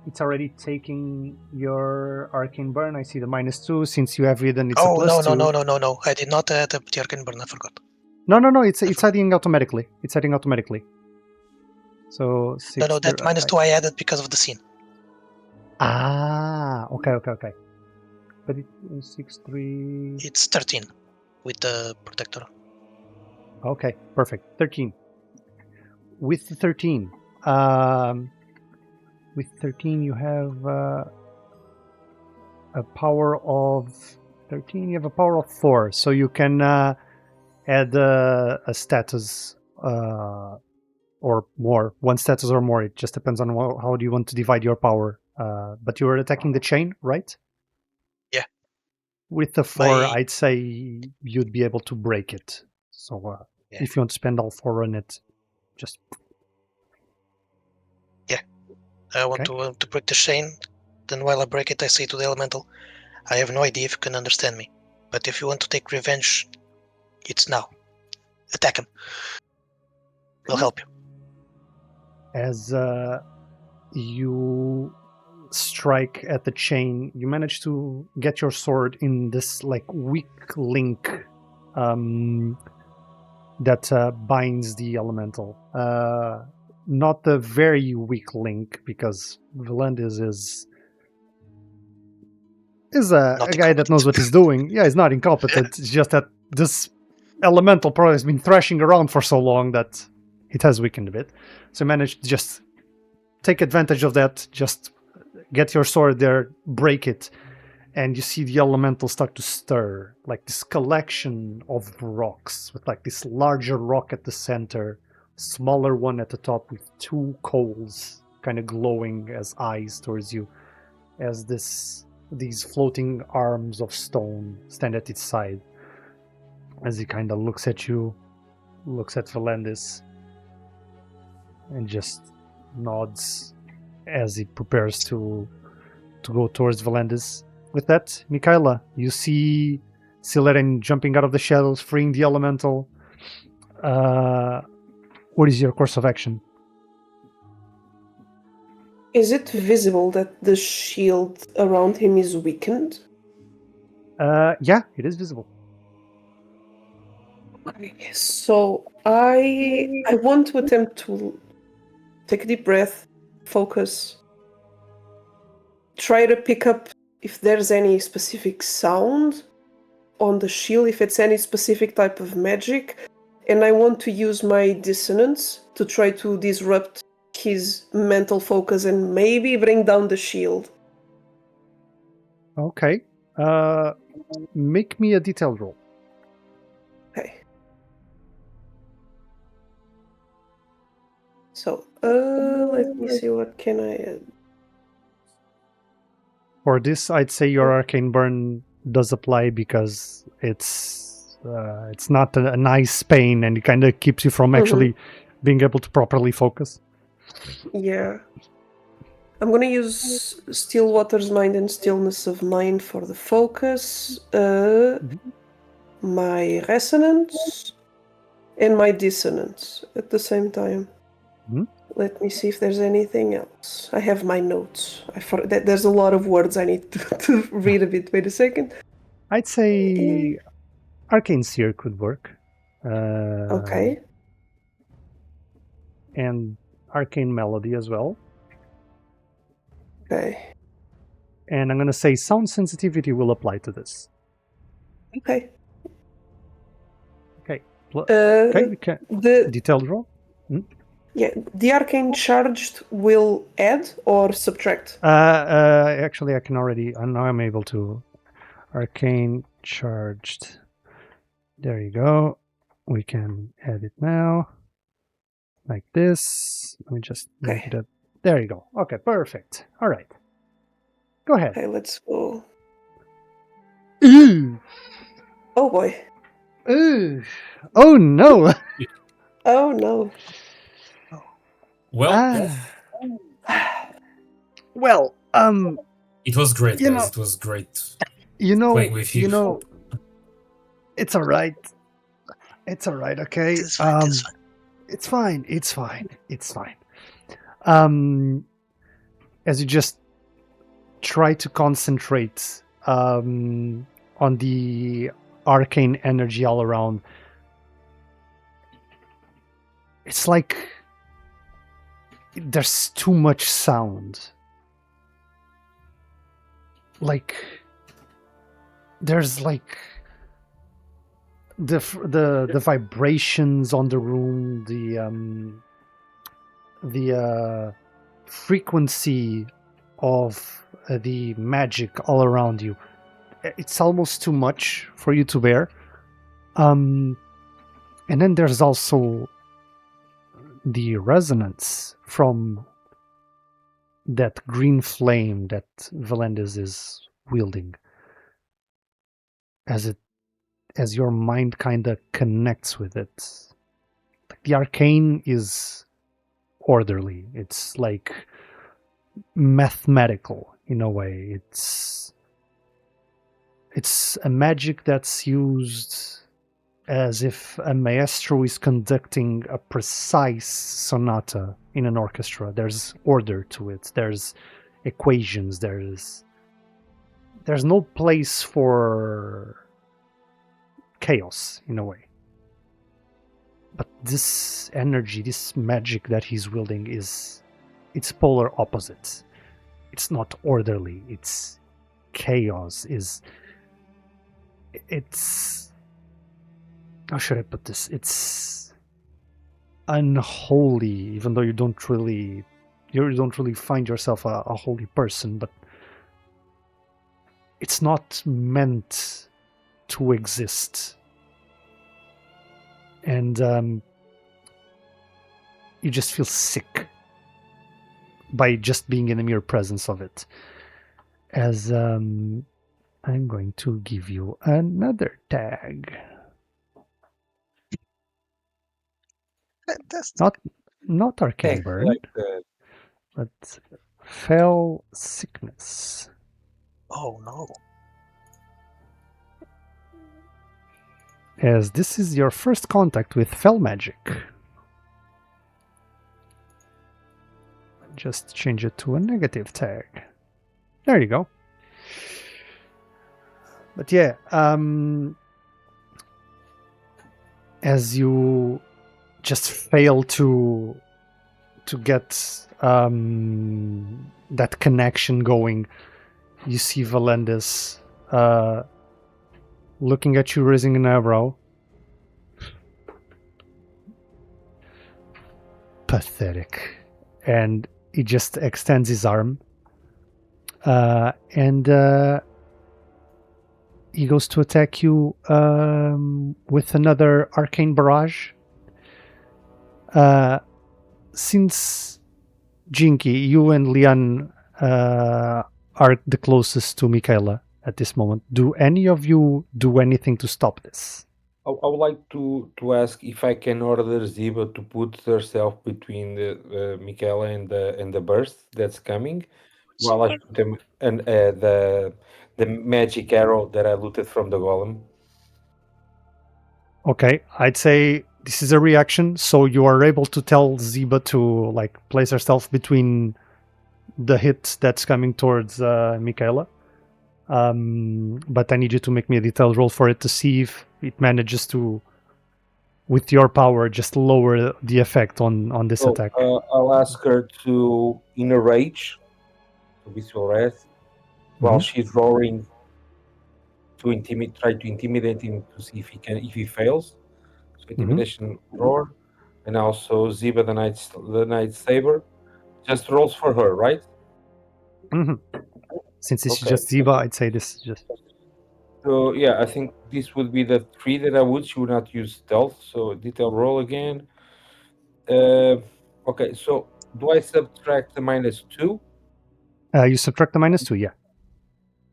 It's already taking your arcane burn. I see the -2 since you have hidden. It's a +2. No. I did not add the arcane burn. I forgot. No. It's adding automatically. It's adding automatically. So 6. No. That -2 I added because of the scene. Ah. Okay. But it's 6, 3. It's 13 with the protector. Okay, perfect. 13. With the 13, you have a power of 13. You have a power of 4, so you can add a status or more. 1 status or more. It just depends on how do you want to divide your power. But you are attacking the chain, right? Yeah. With the 4, I'd say you'd be able to break it. So if you want to spend all 4 on it, just... Yeah. I want to break the chain. Then while I break it, I say to the elemental, I have no idea if you can understand me. But if you want to take revenge, it's now. Attack him. We'll help you. As you strike at the chain, you manage to get your sword in this like weak link that binds the elemental. Not a very weak link, because Valandis is a guy that knows what he's doing. Yeah, he's not incompetent. It's just that this elemental probably has been thrashing around for so long that it has weakened a bit. So managed to just take advantage of that, just get your sword there, break it, and you see the elemental start to stir, like this collection of rocks with like this larger rock at the center, smaller one at the top with two coals kind of glowing as eyes towards you, as these floating arms of stone stand at its side. As he kind of looks at you, looks at Valandis, and just nods as he prepares to go towards Valandis. With that, Mikhaila, you see Sileren jumping out of the shadows, freeing the elemental. What is your course of action? Is it visible that the shield around him is weakened? Yeah, it is visible. Okay, so I want to attempt to take a deep breath, focus, try to pick up if there's any specific sound on the shield, if it's any specific type of magic, and I want to use my dissonance to try to disrupt his mental focus and maybe bring down the shield. Okay. Make me a detailed roll. Okay. So, let me see, what can I add? For this, I'd say your arcane burn does apply because it's not a nice pain, and it kind of keeps you from actually being able to properly focus. Yeah. I'm gonna use Still Water's Mind and Stillness of Mind for the focus, my resonance, and my dissonance at the same time. Let me see if there's anything else. I have my notes. There's a lot of words I need to read a bit. Wait a second. I'd say Arcane Seer could work. Okay. And Arcane Melody as well. Okay. And I'm going to say Sound Sensitivity will apply to this. Okay. Okay. Okay, we can... The detailed roll? Yeah, the arcane charged will add or subtract? Actually, I can already... now I'm able to... Arcane charged. There you go. We can add it now. Like this. Let me just make it... There you go. Okay, perfect. All right. Go ahead. Okay, let's go. Ooh. Oh boy. Ooh. Oh no. Oh no. Well, well, it was great, you guys. know- It was great you know, playing with you. it's all right. It's all right. Okay. It's fine. It's fine. It's fine. It's fine. It's fine. As you just try to concentrate on the arcane energy all around, it's like there's too much sound. Like there's like the vibrations on the room, the frequency of the magic all around you. It's almost too much for you to bear. And then there's also the resonance from that green flame that Valandis is wielding. As your mind kind of connects with it. Like the arcane is orderly. It's like mathematical in a way. It's a magic that's used as if a maestro is conducting a precise sonata in an orchestra. There's order to it. There's equations. There's no place for chaos in a way. But this energy, this magic that he's wielding it's polar opposite. It's not orderly. It's chaos. It's how should I put this? It's unholy, even though you don't really find yourself a holy person, but it's not meant to exist. And you just feel sick by just being in the mere presence of it. As I'm going to give you another tag. Fantastic. Not arcane Thanks, burn, like that. but fell sickness. Oh no. As this is your first contact with fell magic. Just change it to a negative tag. There you go. But yeah, as you just fail to get that connection going, you see Valendis looking at you, raising an eyebrow. Pathetic. And he just extends his arm. And he goes to attack you with another arcane barrage. Since Jynky, you and Lian are the closest to Mikhaila at this moment, do any of you do anything to stop this? I would like to ask if I can order Ziba to put herself between the Mikhaila and the burst that's coming, while I shoot them and the magic arrow that I looted from the golem. Okay, I'd say this is a reaction, so you are able to tell Ziba to like place herself between the hit that's coming towards Mikhaila. But I need you to make me a detailed roll for it to see if it manages to, with your power, just lower the effect on this attack. I'll ask her to inner rage, to visual wrath, while she's roaring to try to intimidate him to see if he fails. So intimidation roar, and also Ziba the Night Saber just rolls for her, right? Since this is just Ziba, I'd say this is just. So yeah, I think this would be the 3 that I would. She would not use stealth, so detail roll again. Okay, so do I subtract the -2? You subtract the -2, yeah.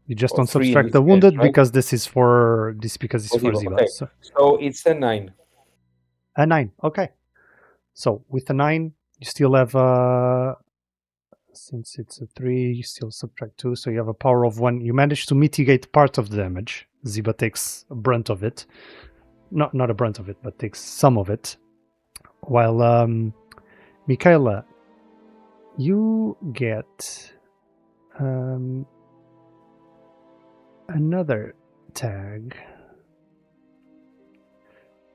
You just Or don't 3 in subtract this the case, wounded right? because this is for Ziba. Okay, so it's a 9. A 9, okay. So with a 9, you still have since it's a 3, you still subtract 2, so you have a power of 1. You manage to mitigate part of the damage. Ziba takes a brunt of it. Not a brunt of it, but takes some of it. While Mikhaila, you get another tag.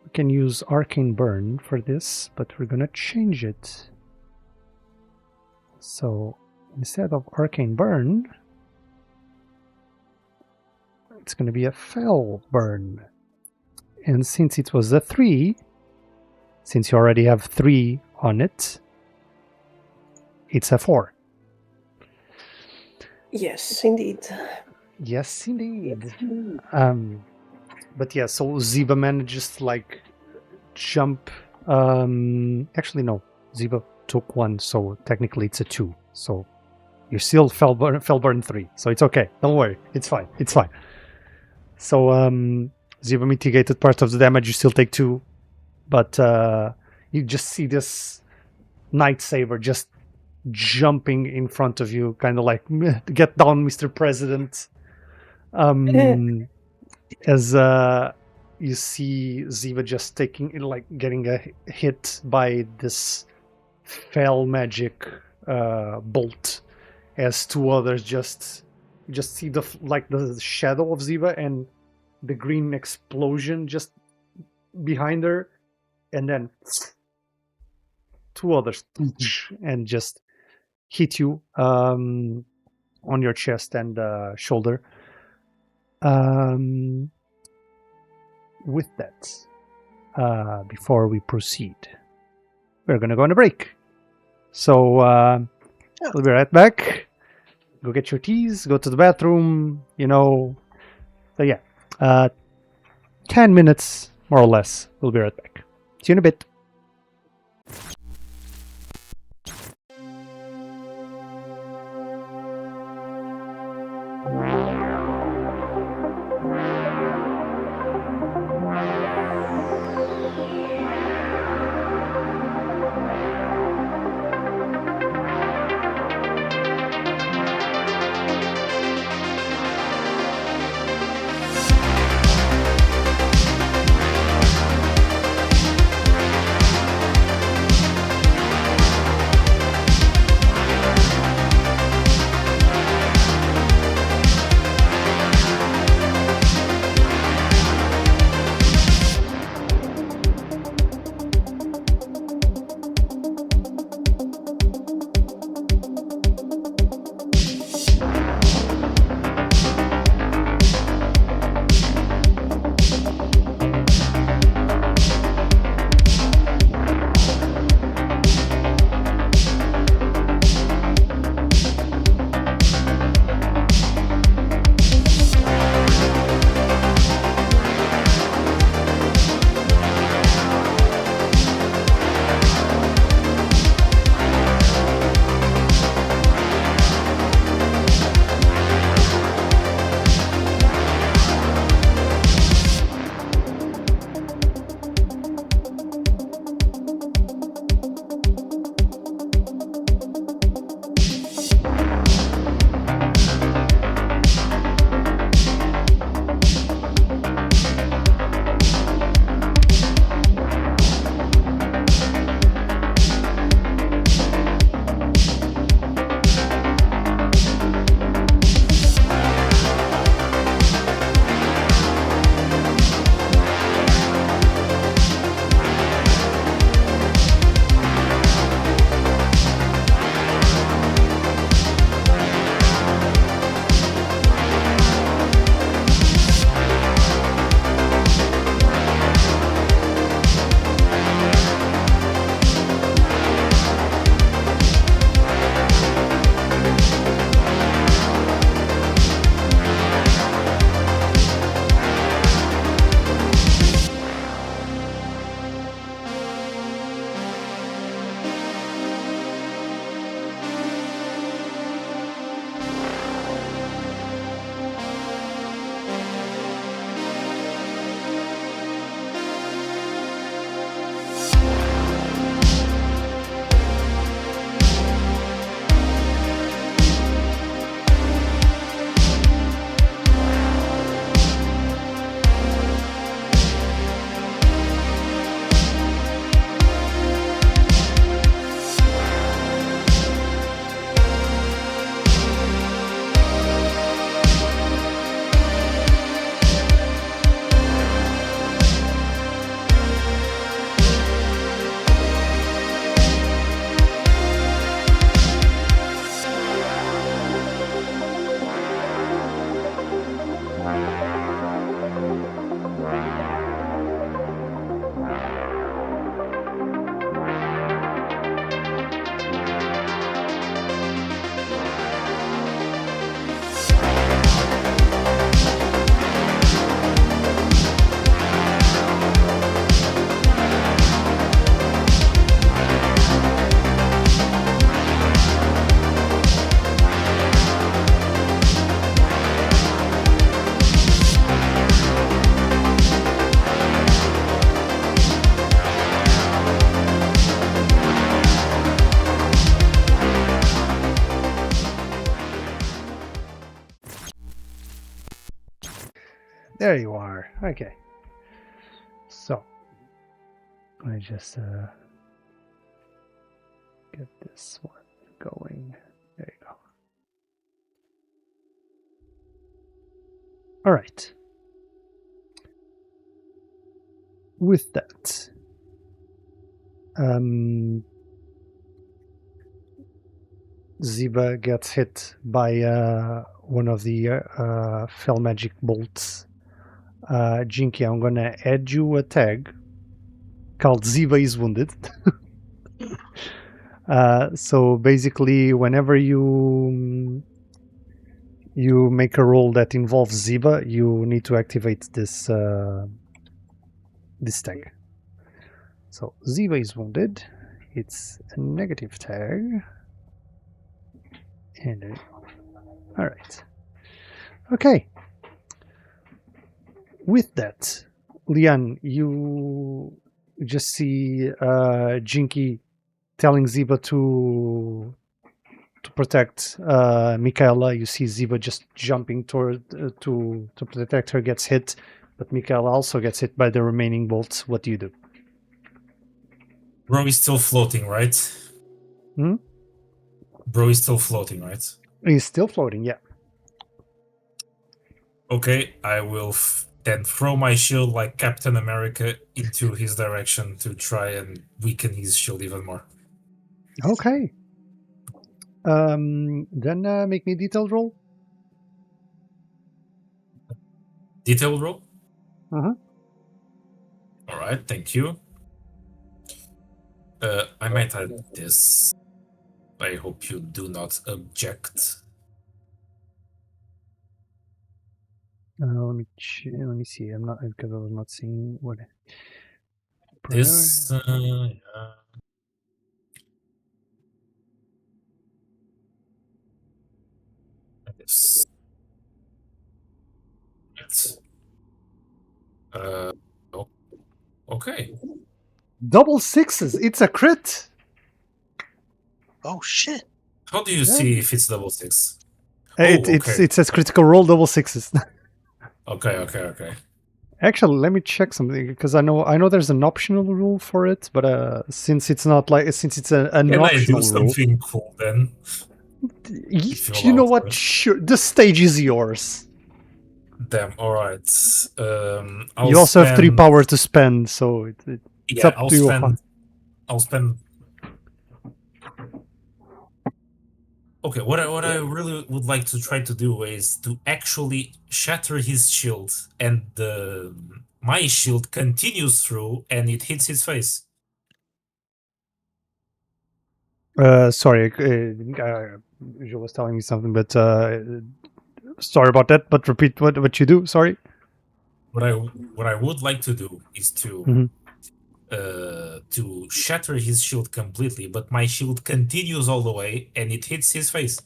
We can use Arcane Burn for this, but we're gonna change it. So instead of Arcane Burn, it's gonna be a Fell Burn. And since it was a 3, since you already have 3 on it, it's a 4. Yes, indeed. Yes, indeed. But yeah, so Ziba manages to like jump. Actually, no, Ziba took 1, so technically it's a 2. So you're still Fellburn 3, so it's okay. Don't worry, it's fine. It's fine. So Ziba mitigated part of the damage. You still take 2, but you just see this Night Saber just jumping in front of you, kind of like, get down, Mr. President. As you see Ziva just getting a hit by this fell magic bolt, as 2 others just see the shadow of Ziva and the green explosion just behind her, and then 2 others and just hit you on your chest and shoulder. With that, before we proceed, we're gonna go on a break. So we'll be right back. go get your teas, go to the bathroom, So yeah, 10 minutes more or less. We'll be right back. See you in a bit. There you are. Okay. So, I just get this one going. There you go. All right. With that, Ziba gets hit by one of the fell magic bolts. Jynky, I'm gonna add you a tag called Ziba is wounded. So basically, whenever you you make a roll that involves Ziba, you need to activate this this tag. So Ziba is wounded. It's a negative tag. And all right. Okay. With that, Lian, you just see Jynky telling Ziba to protect Mikhaila. You see Ziba just jumping toward to protect her, gets hit, but Mikhaila also gets hit by the remaining bolts. What do you do? Bro is still floating, right? Hmm? Bro is still floating, right? He's still floating, yeah. Okay, I will then throw my shield like Captain America into his direction to try and weaken his shield even more. Okay. Then make me a detailed roll. Detail roll? Uh-huh. Alright, thank you. I might add this. I hope you do not object. Let me see. I'm not because I was not seeing what. This, this. Oh, okay. Double sixes. It's a crit. Oh shit! How do you see if it's double six? It says critical roll double sixes. Okay. Actually, let me check something because I know there's an optional rule for it, but since it's not like since it's an Can I optional do rule, something cool then? you know what? Sure, the stage is yours. Damn. All right. You also have 3 power to spend, so it's up to you. I'll spend. Okay. What I really would like to try to do is to actually shatter his shield, and my shield continues through, and it hits his face. Sorry, Jo was telling me something, but sorry about that. But repeat what you do. Sorry. What I would like to do is to shatter his shield completely, but my shield continues all the way, and it hits his face.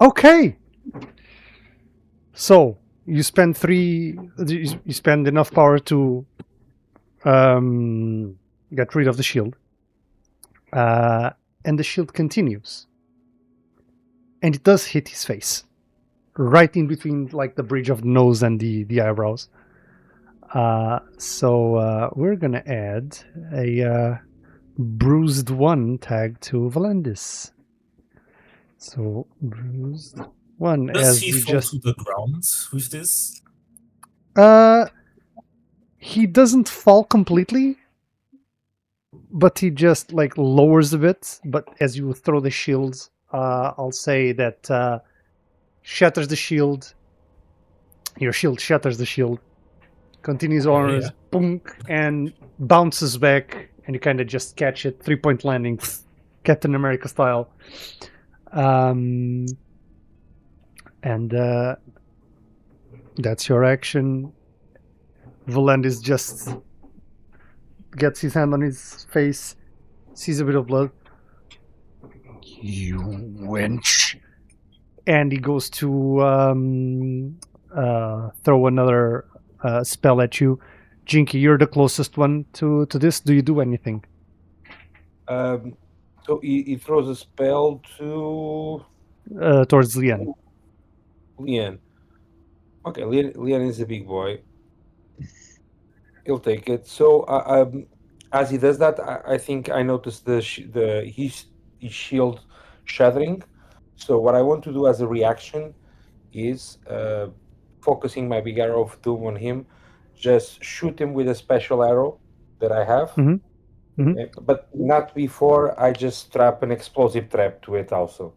Okay. So you spend 3. You spend enough power to get rid of the shield, and the shield continues, and it does hit his face, right in between, like the bridge of the nose and the eyebrows. So we're gonna add a bruised 1 tag to Valendis. So bruised 1. Does as he you fall just to the ground with this? he doesn't fall completely, but he just like lowers a bit. But as you throw the shield, I'll say that shatters the shield. Your shield shatters the shield, continues on, boom, and bounces back, and you kind of just catch it, 3-point landing, Captain America style. And that's your action. Valendis just gets his hand on his face, sees a bit of blood. You wench. And he goes to throw another spell at you. Jynky, you're the closest one to this. Do you do anything? So he throws a spell to Towards Lian. Lian. Okay, Lian is a big boy. He'll take it. So as he does that, I think I noticed his shield shattering. So what I want to do as a reaction is focusing my big arrow of doom on him, just shoot him with a special arrow that I have. But not before I just strap an explosive trap to it also.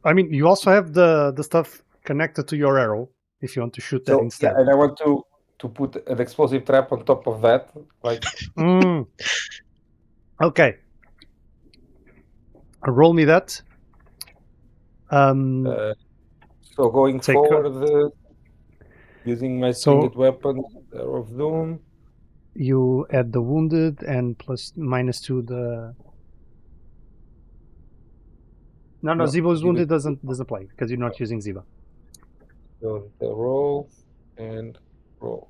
I mean, you also have the stuff connected to your arrow if you want to shoot that instead. Yeah, and I want to put an explosive trap on top of that. Like Okay. Roll me that. So going Take, forward, using my So- stringed weapon, Arrow of Doom. you add the wounded and -2 the. No, No, Zibo's give wounded it- doesn't play because you're not using Zibo. So the roll and roll.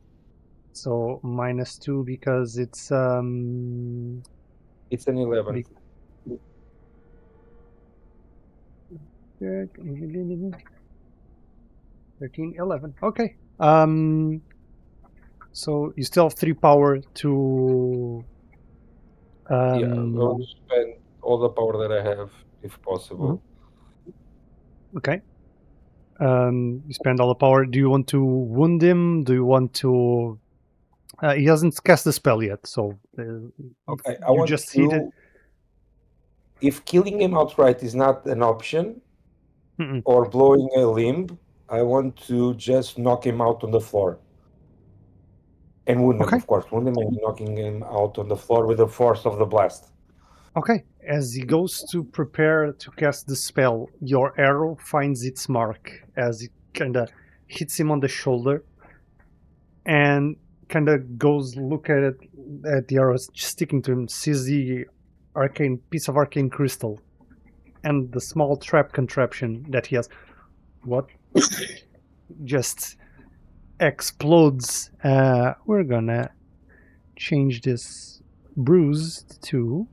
So -2 because it's It's an 11. 13, 11. Okay. So you still have 3 power to. Yeah, I'll spend all the power that I have, if possible. Okay. You spend all the power. Do you want to wound him? Do you want to? He hasn't cast the spell yet, so. Okay, I you want just to. hit it. If killing him outright is not an option, Mm-mm. or blowing a limb, I want to just knock him out on the floor. And wound him, Okay. of course. Wound him and knocking him out on the floor with the force of the blast. Okay. As he goes to prepare to cast the spell, your arrow finds its mark as it kind of hits him on the shoulder and kind of goes look at it, at the arrow sticking to him, sees the arcane piece of arcane crystal and the small trap contraption that he has. What? Just explodes. We're gonna change this bruised to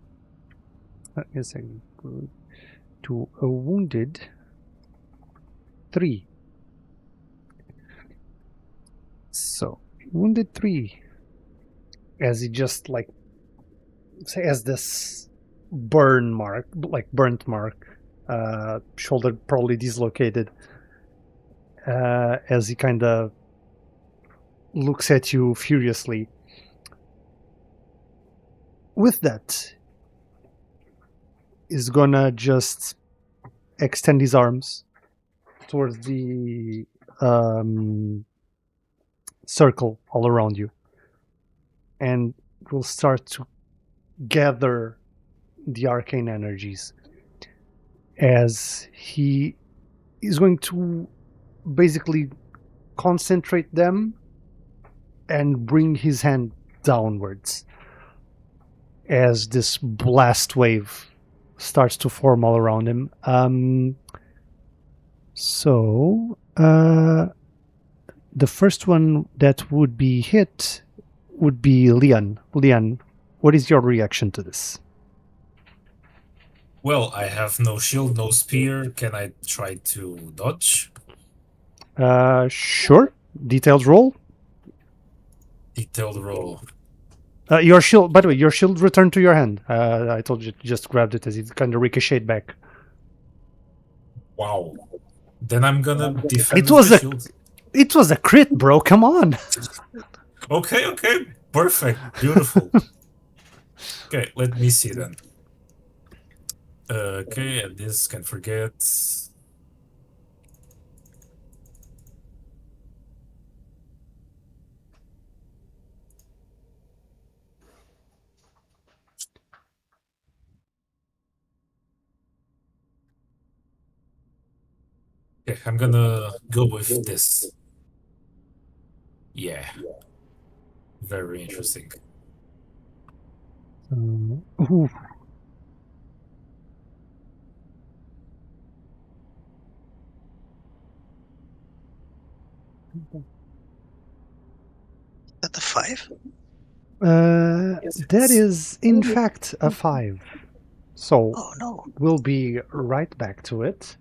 to a wounded 3. So wounded 3, as he just like has this burn mark, like burnt mark, shoulder probably dislocated, as he kind of looks at you furiously. With that, is gonna just extend his arms towards the circle all around you, and will start to gather the arcane energies, as he is going to basically concentrate them and bring his hand downwards as this blast wave starts to form all around him. So the first one that would be hit would be Leon. Leon, what is your reaction to this? Well, I have no shield, no spear. Can I try to dodge? Sure. Detailed roll. Detailed roll. Your shield, by the way, your shield returned to your hand. I told you, just grabbed it as it kind of ricocheted back. Wow. Then I'm gonna defend It was the a- shield. It was a crit, bro. Come on. Okay. Perfect. Beautiful. Okay, let me see then. Okay, and this can forget. Okay, I'm gonna go with this. Yeah. Very interesting. Ooh. Is that a 5? That is, in fact, a 5. So Oh no. we'll be right back to it.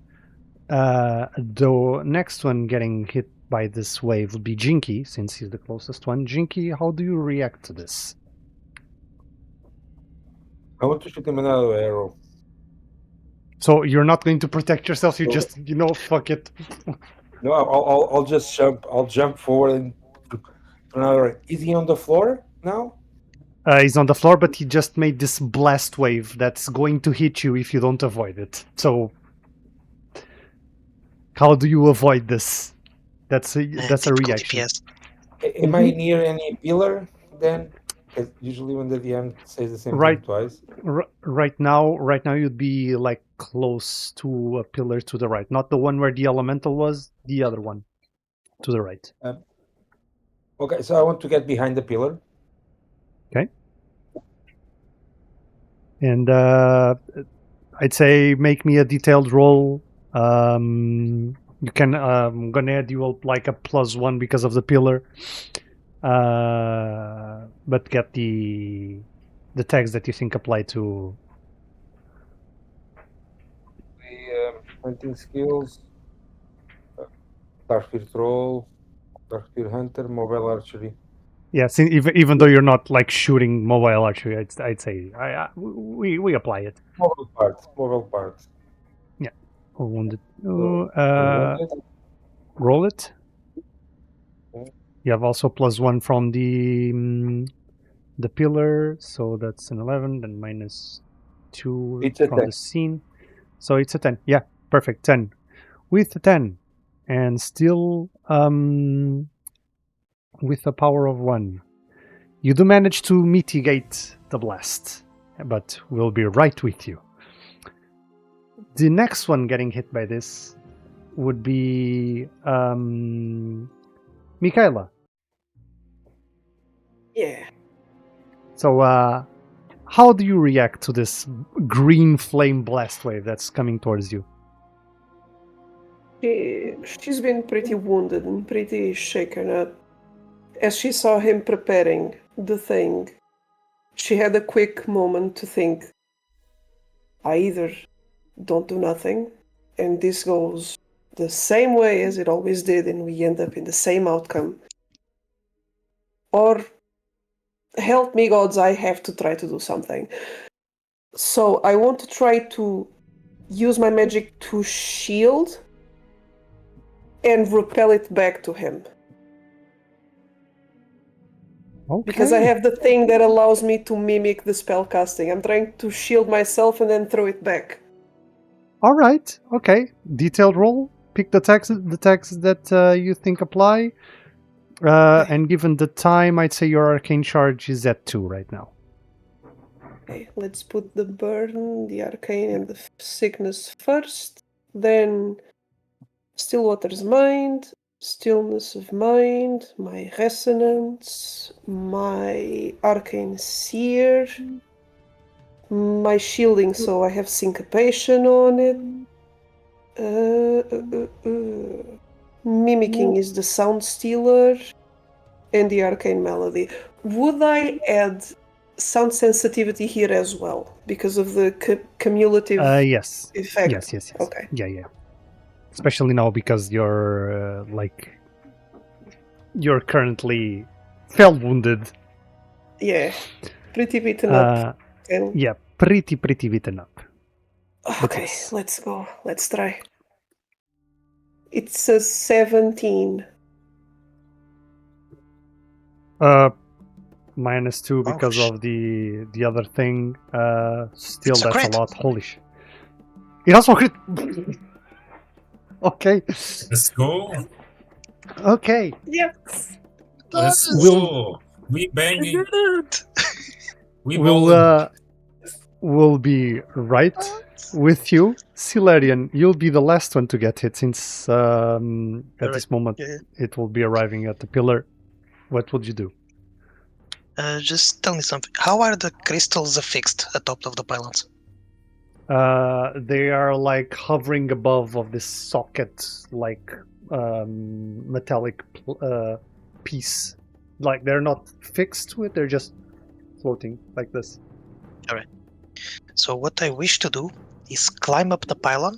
The next one getting hit by this wave would be Jynky, since he's the closest one. Jynky, how do you react to this? I want to shoot him another arrow. So you're not going to protect yourself, you No. just, fuck it. No, I'll just jump. I'll jump forward and another. Is he on the floor now? He's on the floor, but he just made this blast wave that's going to hit you if you don't avoid it. So how do you avoid this? That's a Typical reaction. DPS. Am I near any pillar then? Usually when the DM says the same Right. thing twice. Right now you'd be like close to a pillar to the right, not the one where the elemental was, the other one to the right. Okay, so I want to get behind the pillar. Okay. And I'd say make me a detailed roll. You can. I'm gonna add you like a +1 because of the pillar. But get the tags that you think apply to. The hunting skills, Darkfield Troll, Darkfield Hunter, Mobile Archery. Yeah, even though you're not like shooting mobile archery, I'd say we apply it. Mobile parts. Yeah, or wounded. So, Roll it. Okay. You have also +1 from the pillar, so that's an 11. Then -2 It's a from 10. the scene, so it's a 10. Yeah, perfect 10. With a 10, and still with a power of 1. You do manage to mitigate the blast, but we'll be right with you. The next one getting hit by this would be Mikhaila. Yeah. So, how do you react to this green flame blast wave that's coming towards you? She's been pretty wounded and pretty shaken up. As she saw him preparing the thing, she had a quick moment to think, I either don't do nothing, and this goes the same way as it always did, and we end up in the same outcome, or help me gods, I have to try to do something. So I want to try to use my magic to shield and repel it back to him. Okay. Because I have the thing that allows me to mimic the spell casting. I'm trying to shield myself and then throw it back. All right. Okay. Detailed roll. Pick the tags that you think apply. And given the time, I'd say your arcane charge is at 2 right now. Okay, let's put the burn, the arcane, and the sickness first. Then Stillwater's mind, stillness of mind, my resonance, my arcane seer, my shielding, so I have syncopation on it. Mimicking is the sound stealer, and the arcane melody. Would I add sound sensitivity here as well because of the cumulative Yes. effect? Yes. Okay. Yeah. Especially now because you're you're currently fell wounded. Yeah, pretty beaten up. And... Yeah, pretty beaten up. Okay, yes. let's go. Let's try. It's a 17. -2 because of the other thing. Still, that's crit. a lot. Holy shit! It also crit. Okay. Let's go. Okay. Yes. Let's We'll- go. We banging. We We'll bowling. we'll be right with you, Silarian. You'll be the last one to get hit since at this moment it will be arriving at the pillar. What would you do? Just tell me something. How are the crystals affixed atop of the pylons? They are like hovering above of this socket, like metallic piece. Like they're not fixed to it; they're just floating like this. So what I wish to do is climb up the pylon,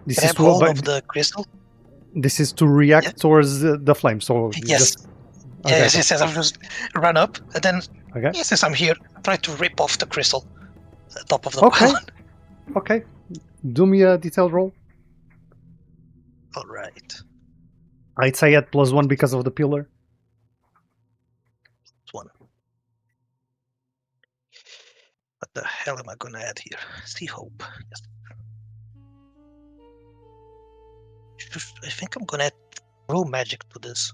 This grab is to hold avoid- of the crystal. This is to react towards the flame. So you Yes. just okay. Yes. I'll just run up and then, Okay. yes, as I'm here, try to rip off the crystal top of the Okay. pylon. Okay. Do me a detailed roll. All right. I'd say at +1 because of the pillar. One. What the hell am I gonna add here? See hope. Yes. I think I'm gonna add true magic to this.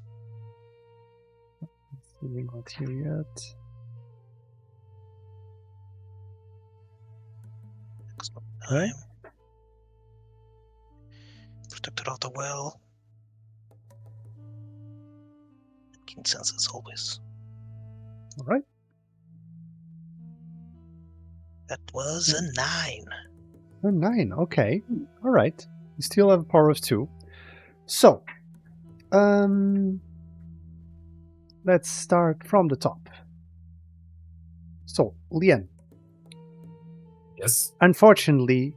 We're not here yet. Okay. I'm protector of the well. Keen senses always. All right. That was a 9. A 9. Okay. All right. You still have a power of 2. So, let's start from the top. So, Lien, Yes. unfortunately,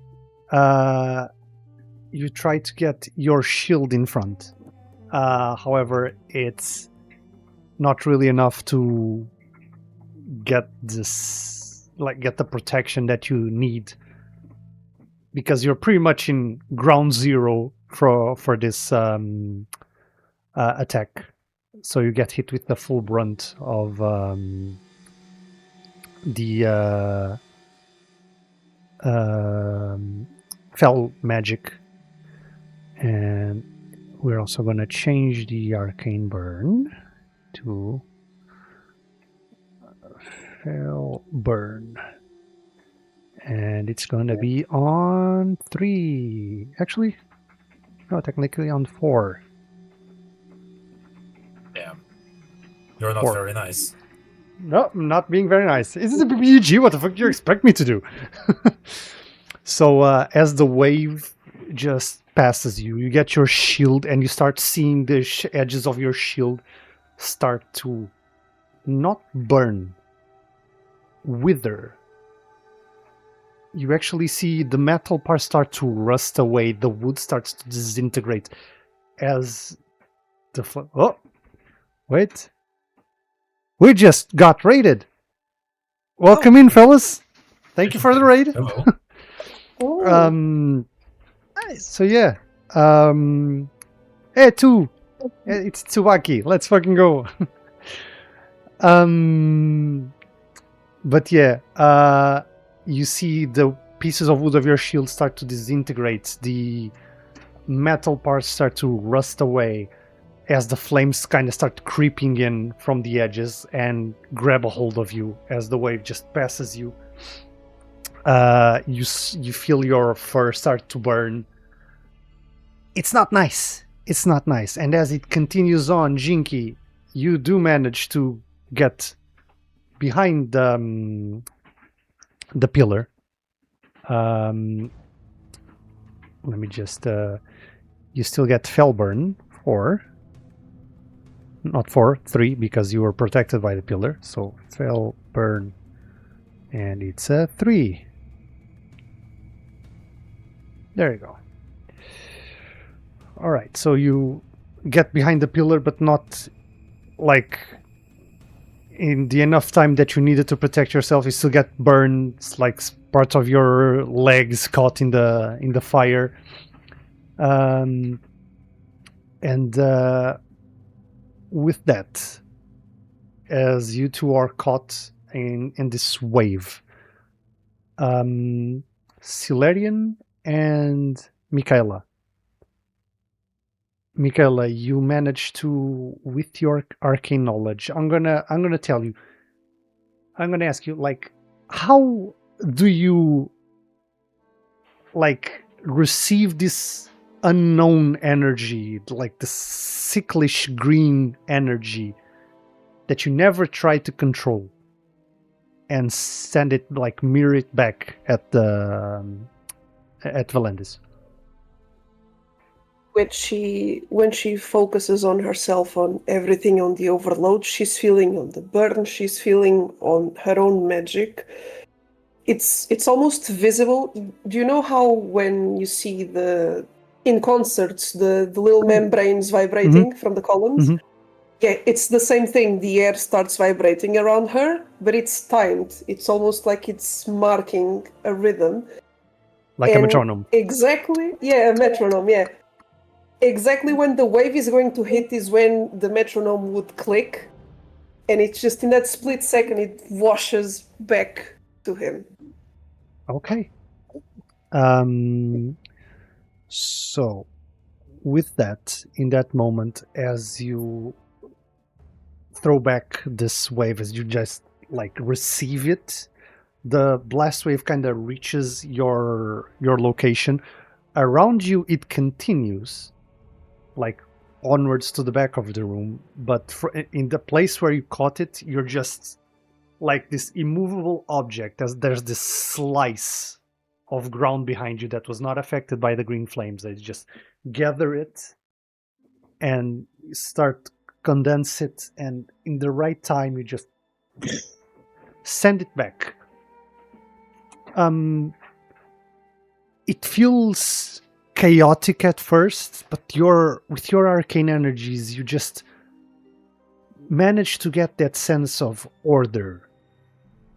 you try to get your shield in front. However, it's not really enough to get this, get the protection that you need, because you're pretty much in ground zero for this attack. So you get hit with the full brunt of the fell magic, and we're also going to change the arcane burn to fell burn, and it's going to be on 3. Actually, no, technically on 4. Damn. You're not 4. very nice. No, I'm not being very nice. This is a PPG. What the fuck do you expect me to do? So as the wave just passes you, you get your shield and you start seeing the edges of your shield start to not burn, wither. You actually see the metal parts start to rust away. The wood starts to disintegrate as the oh, wait. We just got raided. Welcome in, fellas. Thank you for the raid. Hello. Oh, Nice. So yeah. Hey, it's Tsubaki. Let's fucking go. But yeah, you see the pieces of wood of your shield start to disintegrate. The metal parts start to rust away as the flames kind of start creeping in from the edges and grab a hold of you as the wave just passes you. You feel your fur start to burn. It's not nice. It's not nice. And as it continues on, Jynky, you do manage to get behind the pillar. Let me just... you still get Fellburn 4. Not 4, 3, because you were protected by the pillar. So Fellburn, and it's a 3. There you go. All right, so you get behind the pillar, but not like in the enough time that you needed to protect yourself. You still get burned, like part of your legs caught in the fire, and with that, as you two are caught in this wave, Silerian and Mikhaila. Mikhaila, you managed to, with your arcane knowledge, I'm gonna tell you. I'm gonna ask you, like, how do you receive this unknown energy, like the sicklish green energy that you never try to control, and send it, mirror it back at Valendis? when she focuses on herself, on everything, on the overload she's feeling, on the burn she's feeling, on her own magic, it's almost visible. Do you know how when you see in concerts the little membranes vibrating from the columns? Mhm. Yeah, it's the same thing. The air starts vibrating around her, but it's timed. It's almost like it's marking a rhythm. Like a metronome. Exactly. Yeah, a metronome, yeah. Exactly when the wave is going to hit is when the metronome would click, and it's just in that split second it washes back to him. Okay. So, with that, in that moment, as you throw back this wave, as you just receive it, the blast wave kind of reaches your location. Around you, it continues, like onwards to the back of the room. But in the place where you caught it, you're just like this immovable object, as there's this slice of ground behind you that was not affected by the green flames. They just gather it and start condense it, and in the right time you just send it back. It feels chaotic at first, but with your arcane energies, you just manage to get that sense of order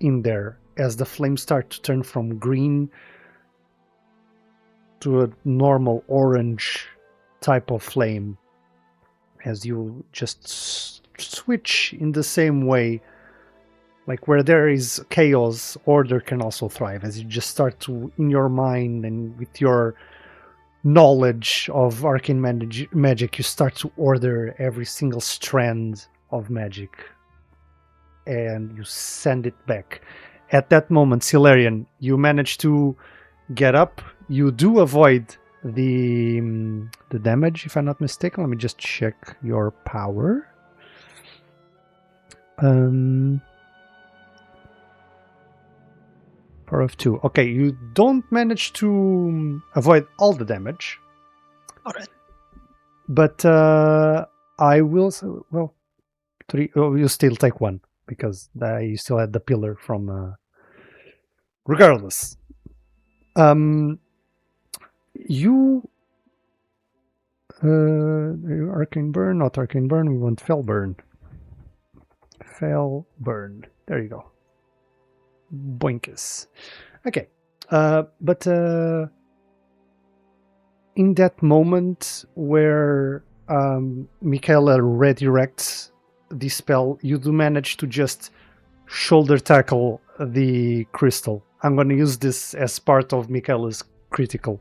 in there as the flames start to turn from green to a normal orange type of flame, as you just switch in the same way. Like where there is chaos, order can also thrive, as you just start to, in your mind and with your knowledge of arcane magic, you start to order every single strand of magic, and you send it back. At that moment, Silarian, you manage to get up. You do avoid the damage, if I'm not mistaken. Let me just check your power. Power of 2. Okay, you don't manage to avoid all the damage. Alright. But I will... Well, 3... Oh, you still take 1, because you still had the pillar from... regardless. You... Arcane Burn, not Arcane Burn, we want Fell Burn. Fell Burn. There you go. Boinkus. Okay. But in that moment where Mikhaila redirects the spell, you do manage to just shoulder tackle the crystal. I'm going to use this as part of Mikhaila's critical.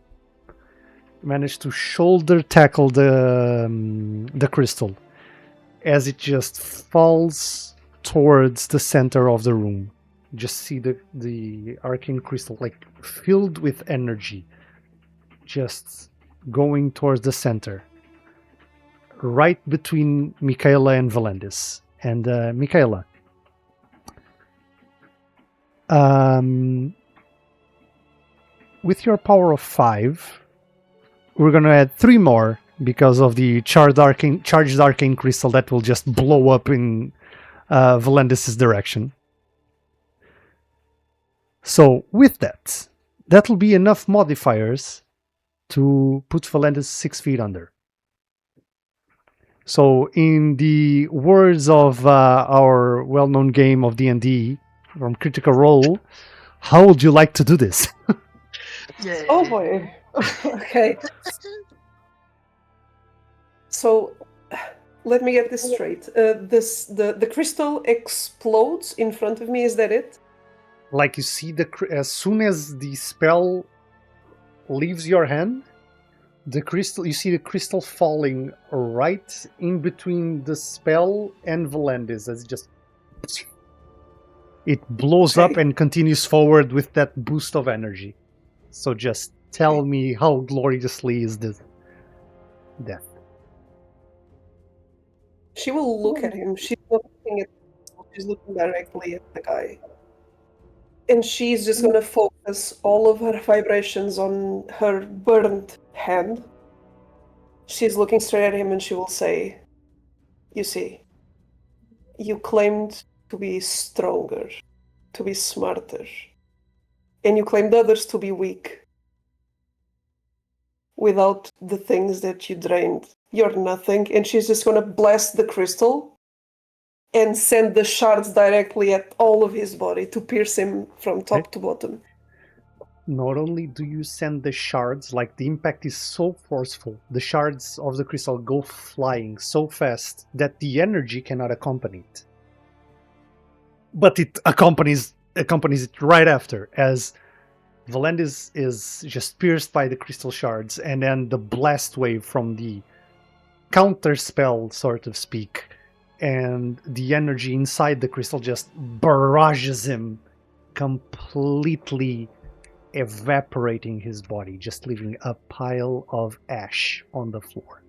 Manage to shoulder tackle the crystal as it just falls towards the center of the room. Just see the arcane crystal like filled with energy, just going towards the center, right between Mikhaila and Valendis. And Mikhaila, with your power of 5, we're going to add 3 more because of the charged arcane crystal that will just blow up in Valendis' direction. So with that will be enough modifiers to put Valendis 6 feet under. So in the words of our well-known game of D&D from Critical Role, how would you like to do this? Yeah. Oh boy. Okay. So let me get this straight. The crystal explodes in front of me. Is that it? Like you see as soon as the spell leaves your hand, you see the crystal falling right in between the spell and Valendis, as it blows up and continues forward with that boost of energy. So just tell me how gloriously is this death. She will look at him. She's not looking at him. She's looking directly at the guy. And she's just going to focus all of her vibrations on her burned hand. She's looking straight at him and she will say, "You see, you claimed to be stronger, to be smarter, and you claimed others to be weak. Without the things that you drained, you're nothing." And she's just going to blast the crystal and send the shards directly at all of his body to pierce him from top to bottom. Not only do you send the shards, like the impact is so forceful, the shards of the crystal go flying so fast that the energy cannot accompany it. But it accompanies it right after, as Valendis is just pierced by the crystal shards, and then the blast wave from the counter spell, sort of speak, and the energy inside the crystal just barrages him completely evaporating his body, just leaving a pile of ash on the floor.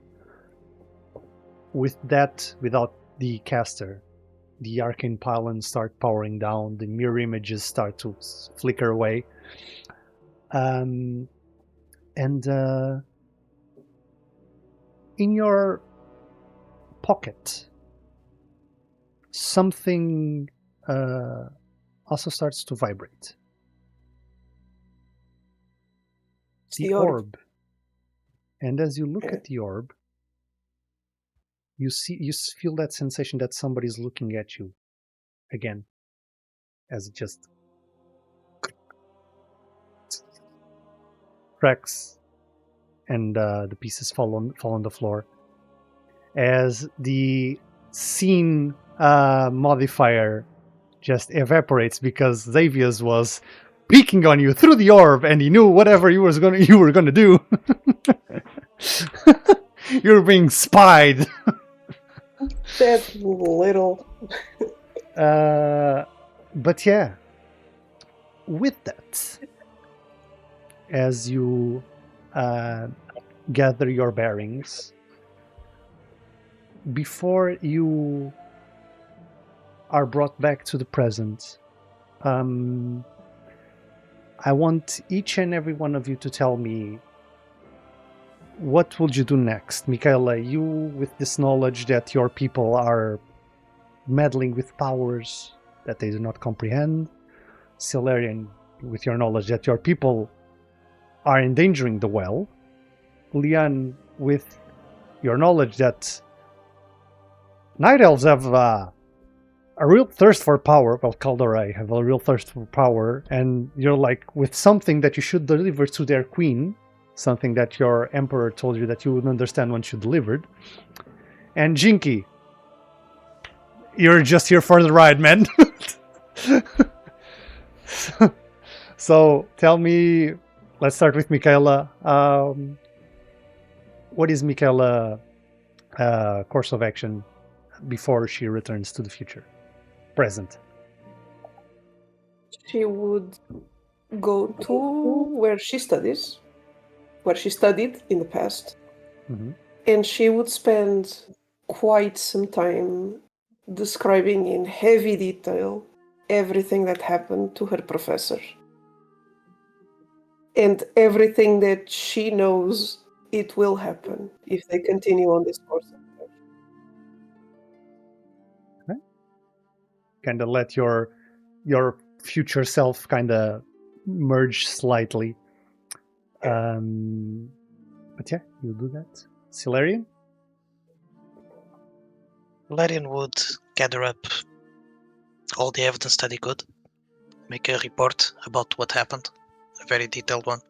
With that, without the caster, the arcane pylons start powering down, the mirror images start to flicker away. And in your pocket, something also starts to vibrate. It's The the orb. And as you look Okay. at the orb, you feel that sensation that somebody's looking at you again, as it just cracks, and the pieces fall on the floor. As the scene modifier just evaporates because Xavius was peeking on you through the orb, and he knew whatever you were gonna do. You're being spied. That little. But yeah, with that, as you gather your bearings, before you are brought back to the present, I want each and every one of you to tell me, what would you do next? Mikhaila, you with this knowledge that your people are meddling with powers that they do not comprehend. Solarian, with your knowledge that your people are endangering the well. Leon, with your knowledge that Night Elves have a real thirst for power. Well, Kaldorei have a real thirst for power, and you're like, with something that you should deliver to their queen, something that your emperor told you that you would understand once you delivered. And Jynky, you're just here for the ride, man. So tell me, let's start with Mikhaila. What is Mikhaila course of action before she returns to the future? Present. She would go to where she studies, where she studied in the past, Mm-hmm. and she would spend quite some time describing in heavy detail everything that happened to her professor. And everything that she knows it will happen if they continue on this course. Kind of let your future self kind of merge slightly. But yeah, you do that. Solarian? Larian would gather up all the evidence that he could, make a report about what happened, a very detailed one,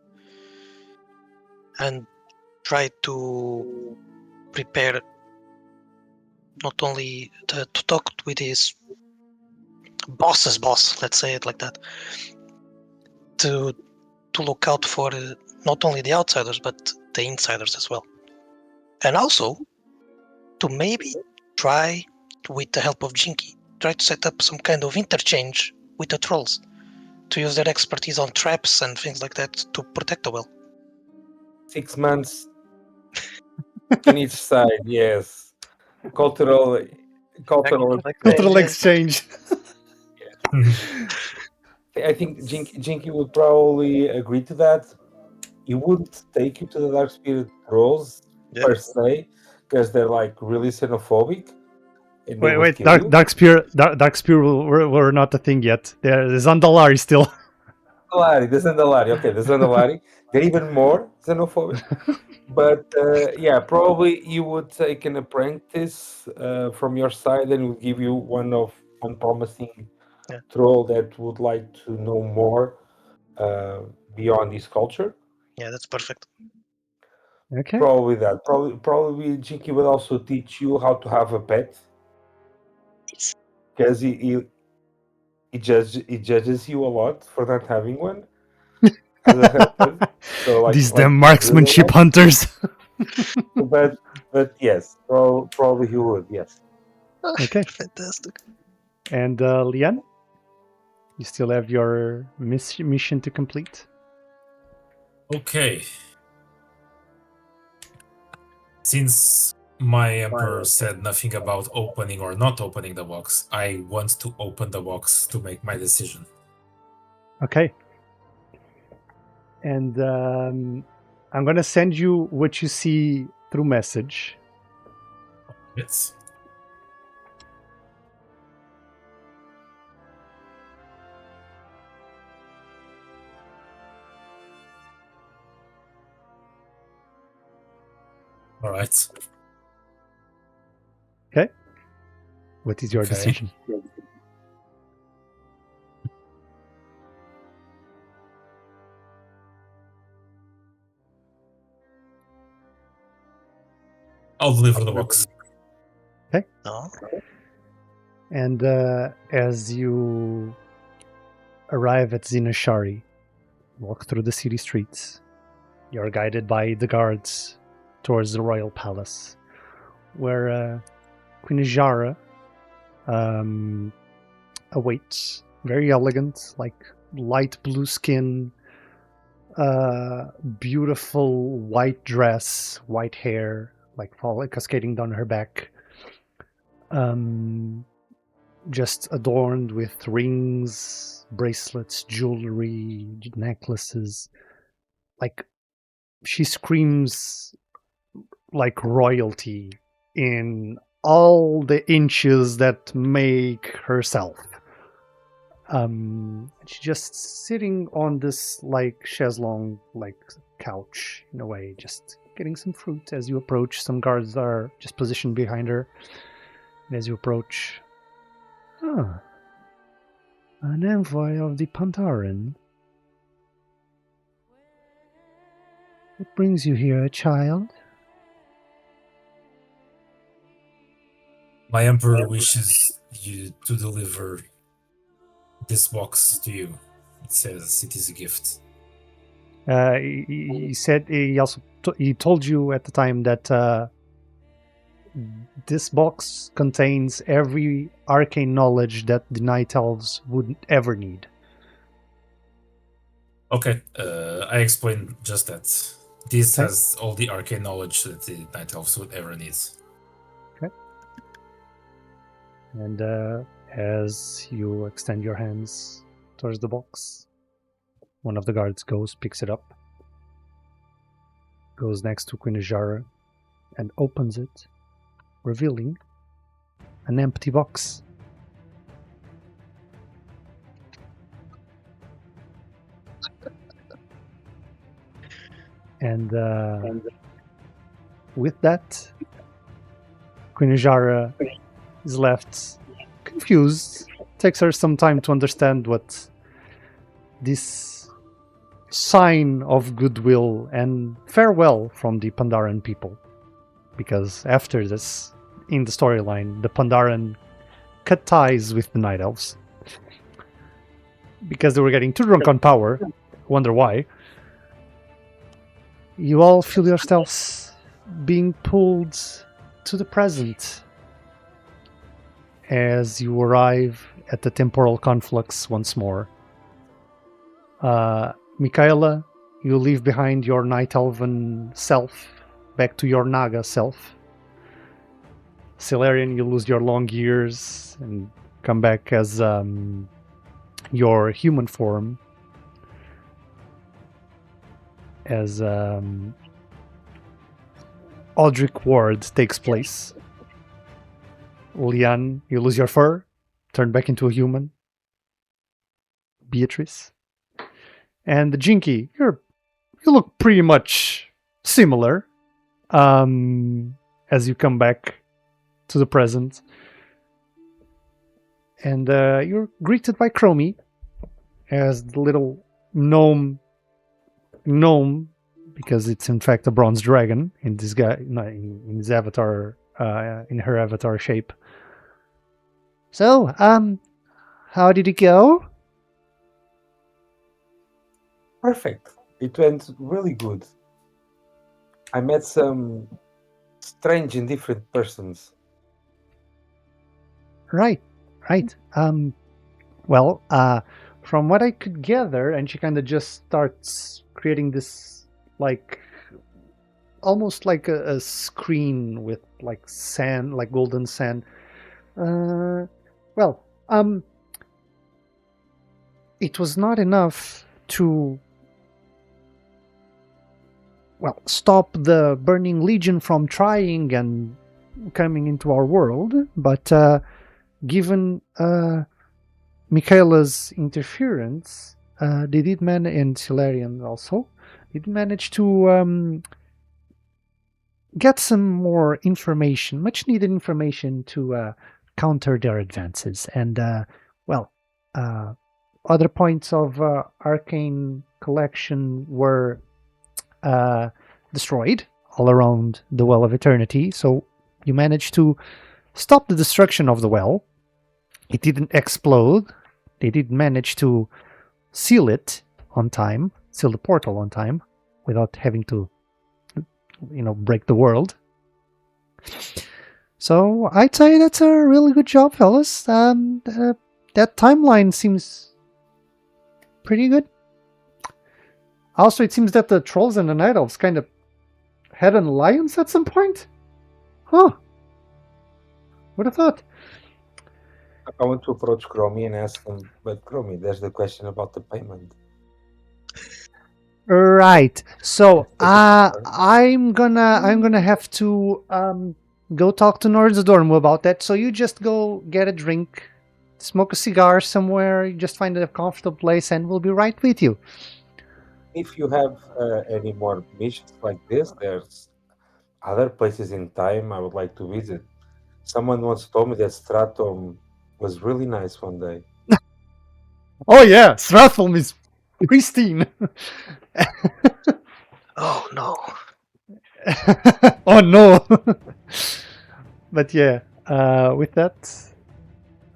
and try to prepare not only to talk with his boss's boss, let's say it like that, to look out for not only the outsiders but the insiders as well, and also to maybe try, with the help of Jynky, try to set up some kind of interchange with the trolls to use their expertise on traps and things like that to protect the well. 6 months in each side, yes. Cultural Cultural exchange. I think Jynky would probably agree to that. He wouldn't take you to the Dark Spirit roles per se, because they're like really xenophobic. And they would Wait, kill you. Dark Spear were not a thing yet. There's Andalari still. The Zin-Azshari. Okay, the Zin-Azshari. They're even more xenophobic. But yeah, probably you would take an apprentice from your side, and would give you one promising troll that would like to know more beyond his culture. Yeah, that's perfect. Okay. Probably that. Probably Jynky will also teach you how to have a pet, because he judges you a lot for not having one as a hunter. So These damn marksmanship hunters. but yes, probably he would. Yes. Okay. Fantastic. And Lian? You still have your mission to complete. Okay. Since my emperor said nothing about opening or not opening the box, I want to open the box to make my decision. Okay. And I'm going to send you what you see through message. Yes. All right. Okay. What is your Okay. decision? I'll deliver the box. No. And as you arrive at Zin-Azshari, walk through the city streets, you're guided by the guards towards the royal palace, where Queen Azshara awaits. Very elegant, like light blue skin, beautiful white dress, white hair, like cascading down her back. Just adorned with rings, bracelets, jewelry, necklaces. Like, she screams like royalty in all the inches that make herself. She's just sitting on this like chaise-longue, like couch in a way, just getting some fruit. As you approach, some guards are just positioned behind her. And as you approach, an envoy of the Pandaren. What brings you here, child? My emperor wishes you to deliver this box to you. It says it is a gift. He said he also he told you at the time that this box contains every arcane knowledge that the Night Elves would ever need. Okay, I explained just that. This Okay. has all the arcane knowledge that the Night Elves would ever need. Okay. And as you extend your hands towards the box, one of the guards goes, picks it up, goes next to Queen Azshara, and opens it, revealing an empty box. And with that, Queen Azshara is left confused. Takes her some time to understand what this sign of goodwill and farewell from the Pandaren people. Because after this, in the storyline, the Pandaren cut ties with the Night Elves. Because they were getting too drunk on power. Wonder why. You all feel yourselves being pulled to the present as you arrive at the temporal conflux once more. Mikhaila, you leave behind your Night Elven self back to your Naga self. Salarian, you lose your long years and come back as your human form. As Audric Ward takes place. Lian, you lose your fur, turn back into a human. Beatrice. And Jynky, you look pretty much similar as you come back to the present. And you're greeted by Chromie as the little gnome, because it's in fact a bronze dragon in this guy, in his avatar, in her avatar shape. So, how did it go? Perfect. It went really good. I met some strange and different persons. Right. Well, from what I could gather, and she kind of just starts creating this, like, almost like a screen with like sand, like golden sand. It was not enough to, stop the Burning Legion from trying and coming into our world, but given Mikhaila's interference, they did manage, and Hilarion also, they did manage to get some more information, much needed information to counter their advances. And, other points of arcane collection were destroyed all around the Well of Eternity. So you managed to stop the destruction of the well. It didn't explode. They did manage to seal it on time, seal the portal on time, without having to, break the world. So I'd say that's a really good job, fellas. That timeline seems pretty good. Also, it seems that the trolls and the night elves kind of had an alliance at some point. Huh. Would have thought. I want to approach Chromie and ask him, but Chromie, there's the question about the payment. Right. So I'm gonna have to go talk to Nordsdorm about that. So you just go get a drink, smoke a cigar somewhere, you just find a comfortable place, and we'll be right with you. If you have any more missions like this, there's other places in time I would like to visit. Someone once told me that Stratum was really nice one day. Oh yeah, Strathholm is pristine. Oh no. Oh no. But yeah, with that,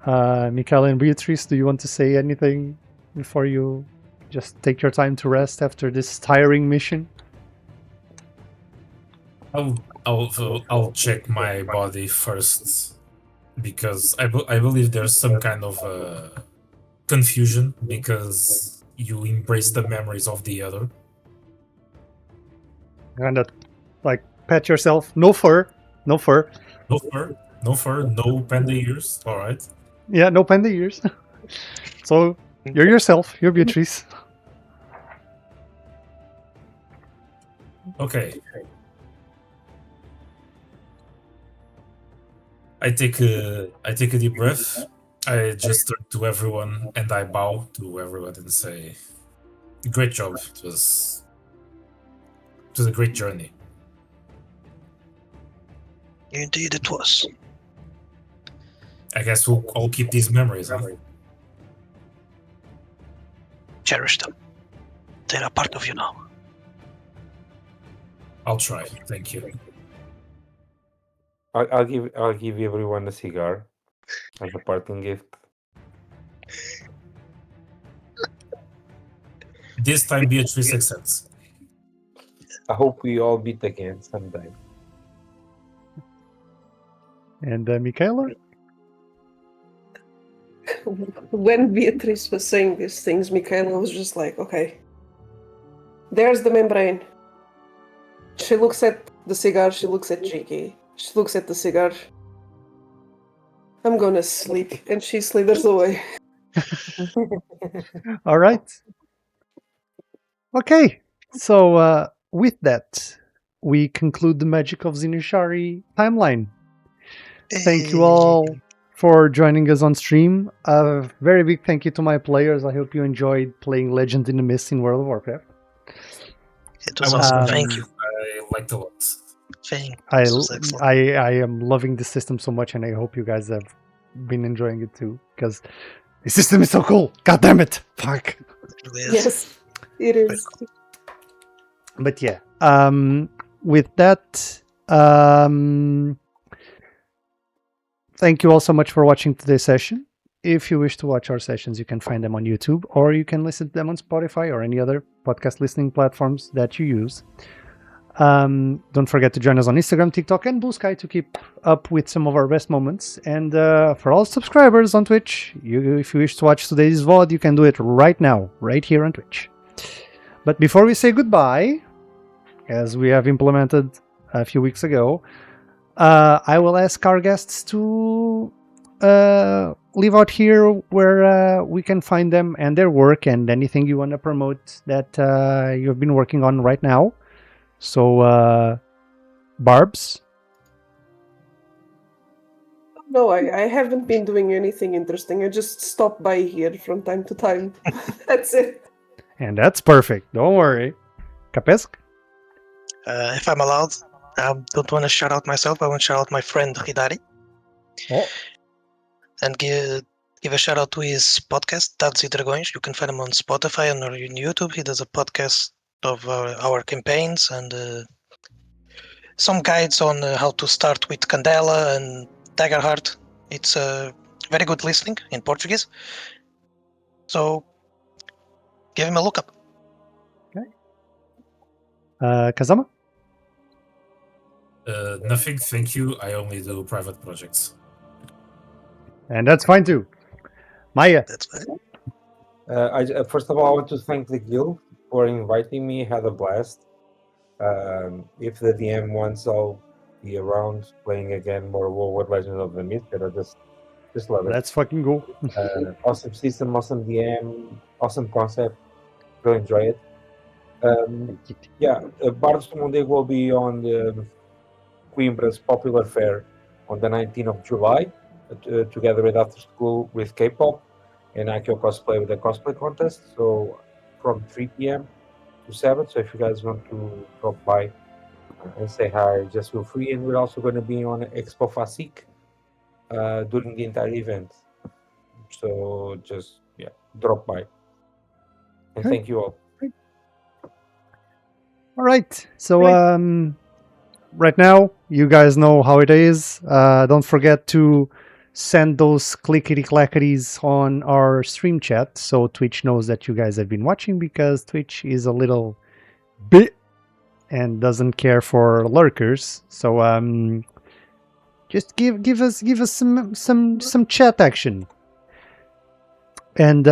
Mikhaila and Beatrice, do you want to say anything before you just take your time to rest after this tiring mission? I'll check my body first, because I believe there's some kind of confusion because you embrace the memories of the other. Kind of like pat yourself. No fur. No fur, no panda ears. All right. Yeah, no panda ears. So you're yourself. You're Beatrice. Okay. I take a deep breath. I just turn to everyone and I bow to everyone and say, "Great job. It was a great journey." Indeed it was. I guess we'll all keep these memories, huh? Cherish them. They're a part of you now. I'll try. Thank you. I'll give everyone a cigar as a parting gift. This time Beatrice accepts. I hope we all meet again sometime. And Mikhaila? When Beatrice was saying these things, Mikhaila was just like, okay, there's the membrane. She looks at the cigar, she looks at Jynky, she looks at the cigar. I'm gonna sleep, and she slithers away. All right. Okay. So with that, we conclude the Magic of Zin-Azshari timeline. Thank you all for joining us on stream. A very big thank you to my players. I hope you enjoyed playing Legend in the Mist in World of Warcraft. It was awesome. Thank you. I liked a lot. I am loving the system so much, and I hope you guys have been enjoying it too, because the system is so cool. God damn it. Fuck. Yes, it is. But yeah, with that, thank you all so much for watching today's session. If you wish to watch our sessions, you can find them on YouTube, or you can listen to them on Spotify or any other podcast listening platforms that you use. Don't forget to join us on Instagram, TikTok, and Blue Sky to keep up with some of our best moments. And for all subscribers on Twitch, if you wish to watch today's VOD, you can do it right now, right here on Twitch. But before we say goodbye, as we have implemented a few weeks ago, I will ask our guests to leave out here where we can find them and their work and anything you want to promote that you've been working on right now. So, Barbs? No, I haven't been doing anything interesting. I just stop by here from time to time. That's it. And that's perfect. Don't worry. Capesk? If I'm allowed, I don't want to shout out myself. I want to shout out my friend Hidari. Oh. And give a shout out to his podcast, Dados e Dragões. You can find him on Spotify and on YouTube. He does a podcast of our campaigns and some guides on how to start with Candela and Daggerheart. It's very good listening in Portuguese. So give him a look up. Okay. Kazama? Nothing, thank you. I only do private projects. And that's fine too. Maya? That's fine. First of all, I want to thank the guild for inviting me. Had a blast. If the DM wants, I'll be around playing again more War Legends of the Myth. But I just love it. Let's fucking go. Awesome system, awesome DM, awesome concept. Really enjoy it. Bardos do Mondego will be on the Coimbra's popular fair on the 19th of July, together with After School with K-pop and IQ Cosplay with a cosplay contest. So from 3 p.m. to 7. So if you guys want to drop by and say hi, just feel free. And we're also going to be on Expo FASIC during the entire event. So just drop by. And thank you all. All right. So right now, you guys know how it is. Don't forget to send those clickety-clackities on our stream chat so Twitch knows that you guys have been watching, because Twitch is a little bit and doesn't care for lurkers. So just give us some chat action. And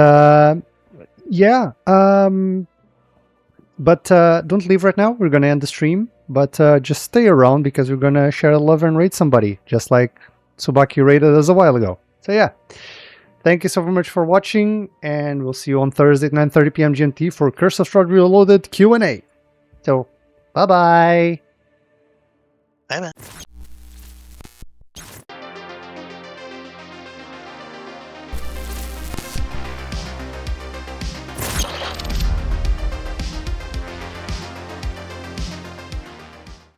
but don't leave right now. We're gonna end the stream, but just stay around because we're gonna share love and raid somebody, just like Tsubaki raided us a while ago. So yeah, thank you so much for watching, and we'll see you on Thursday at 9:30 p.m. GMT for Curse of Strahd Reloaded Q&A. So bye bye. Bye bye.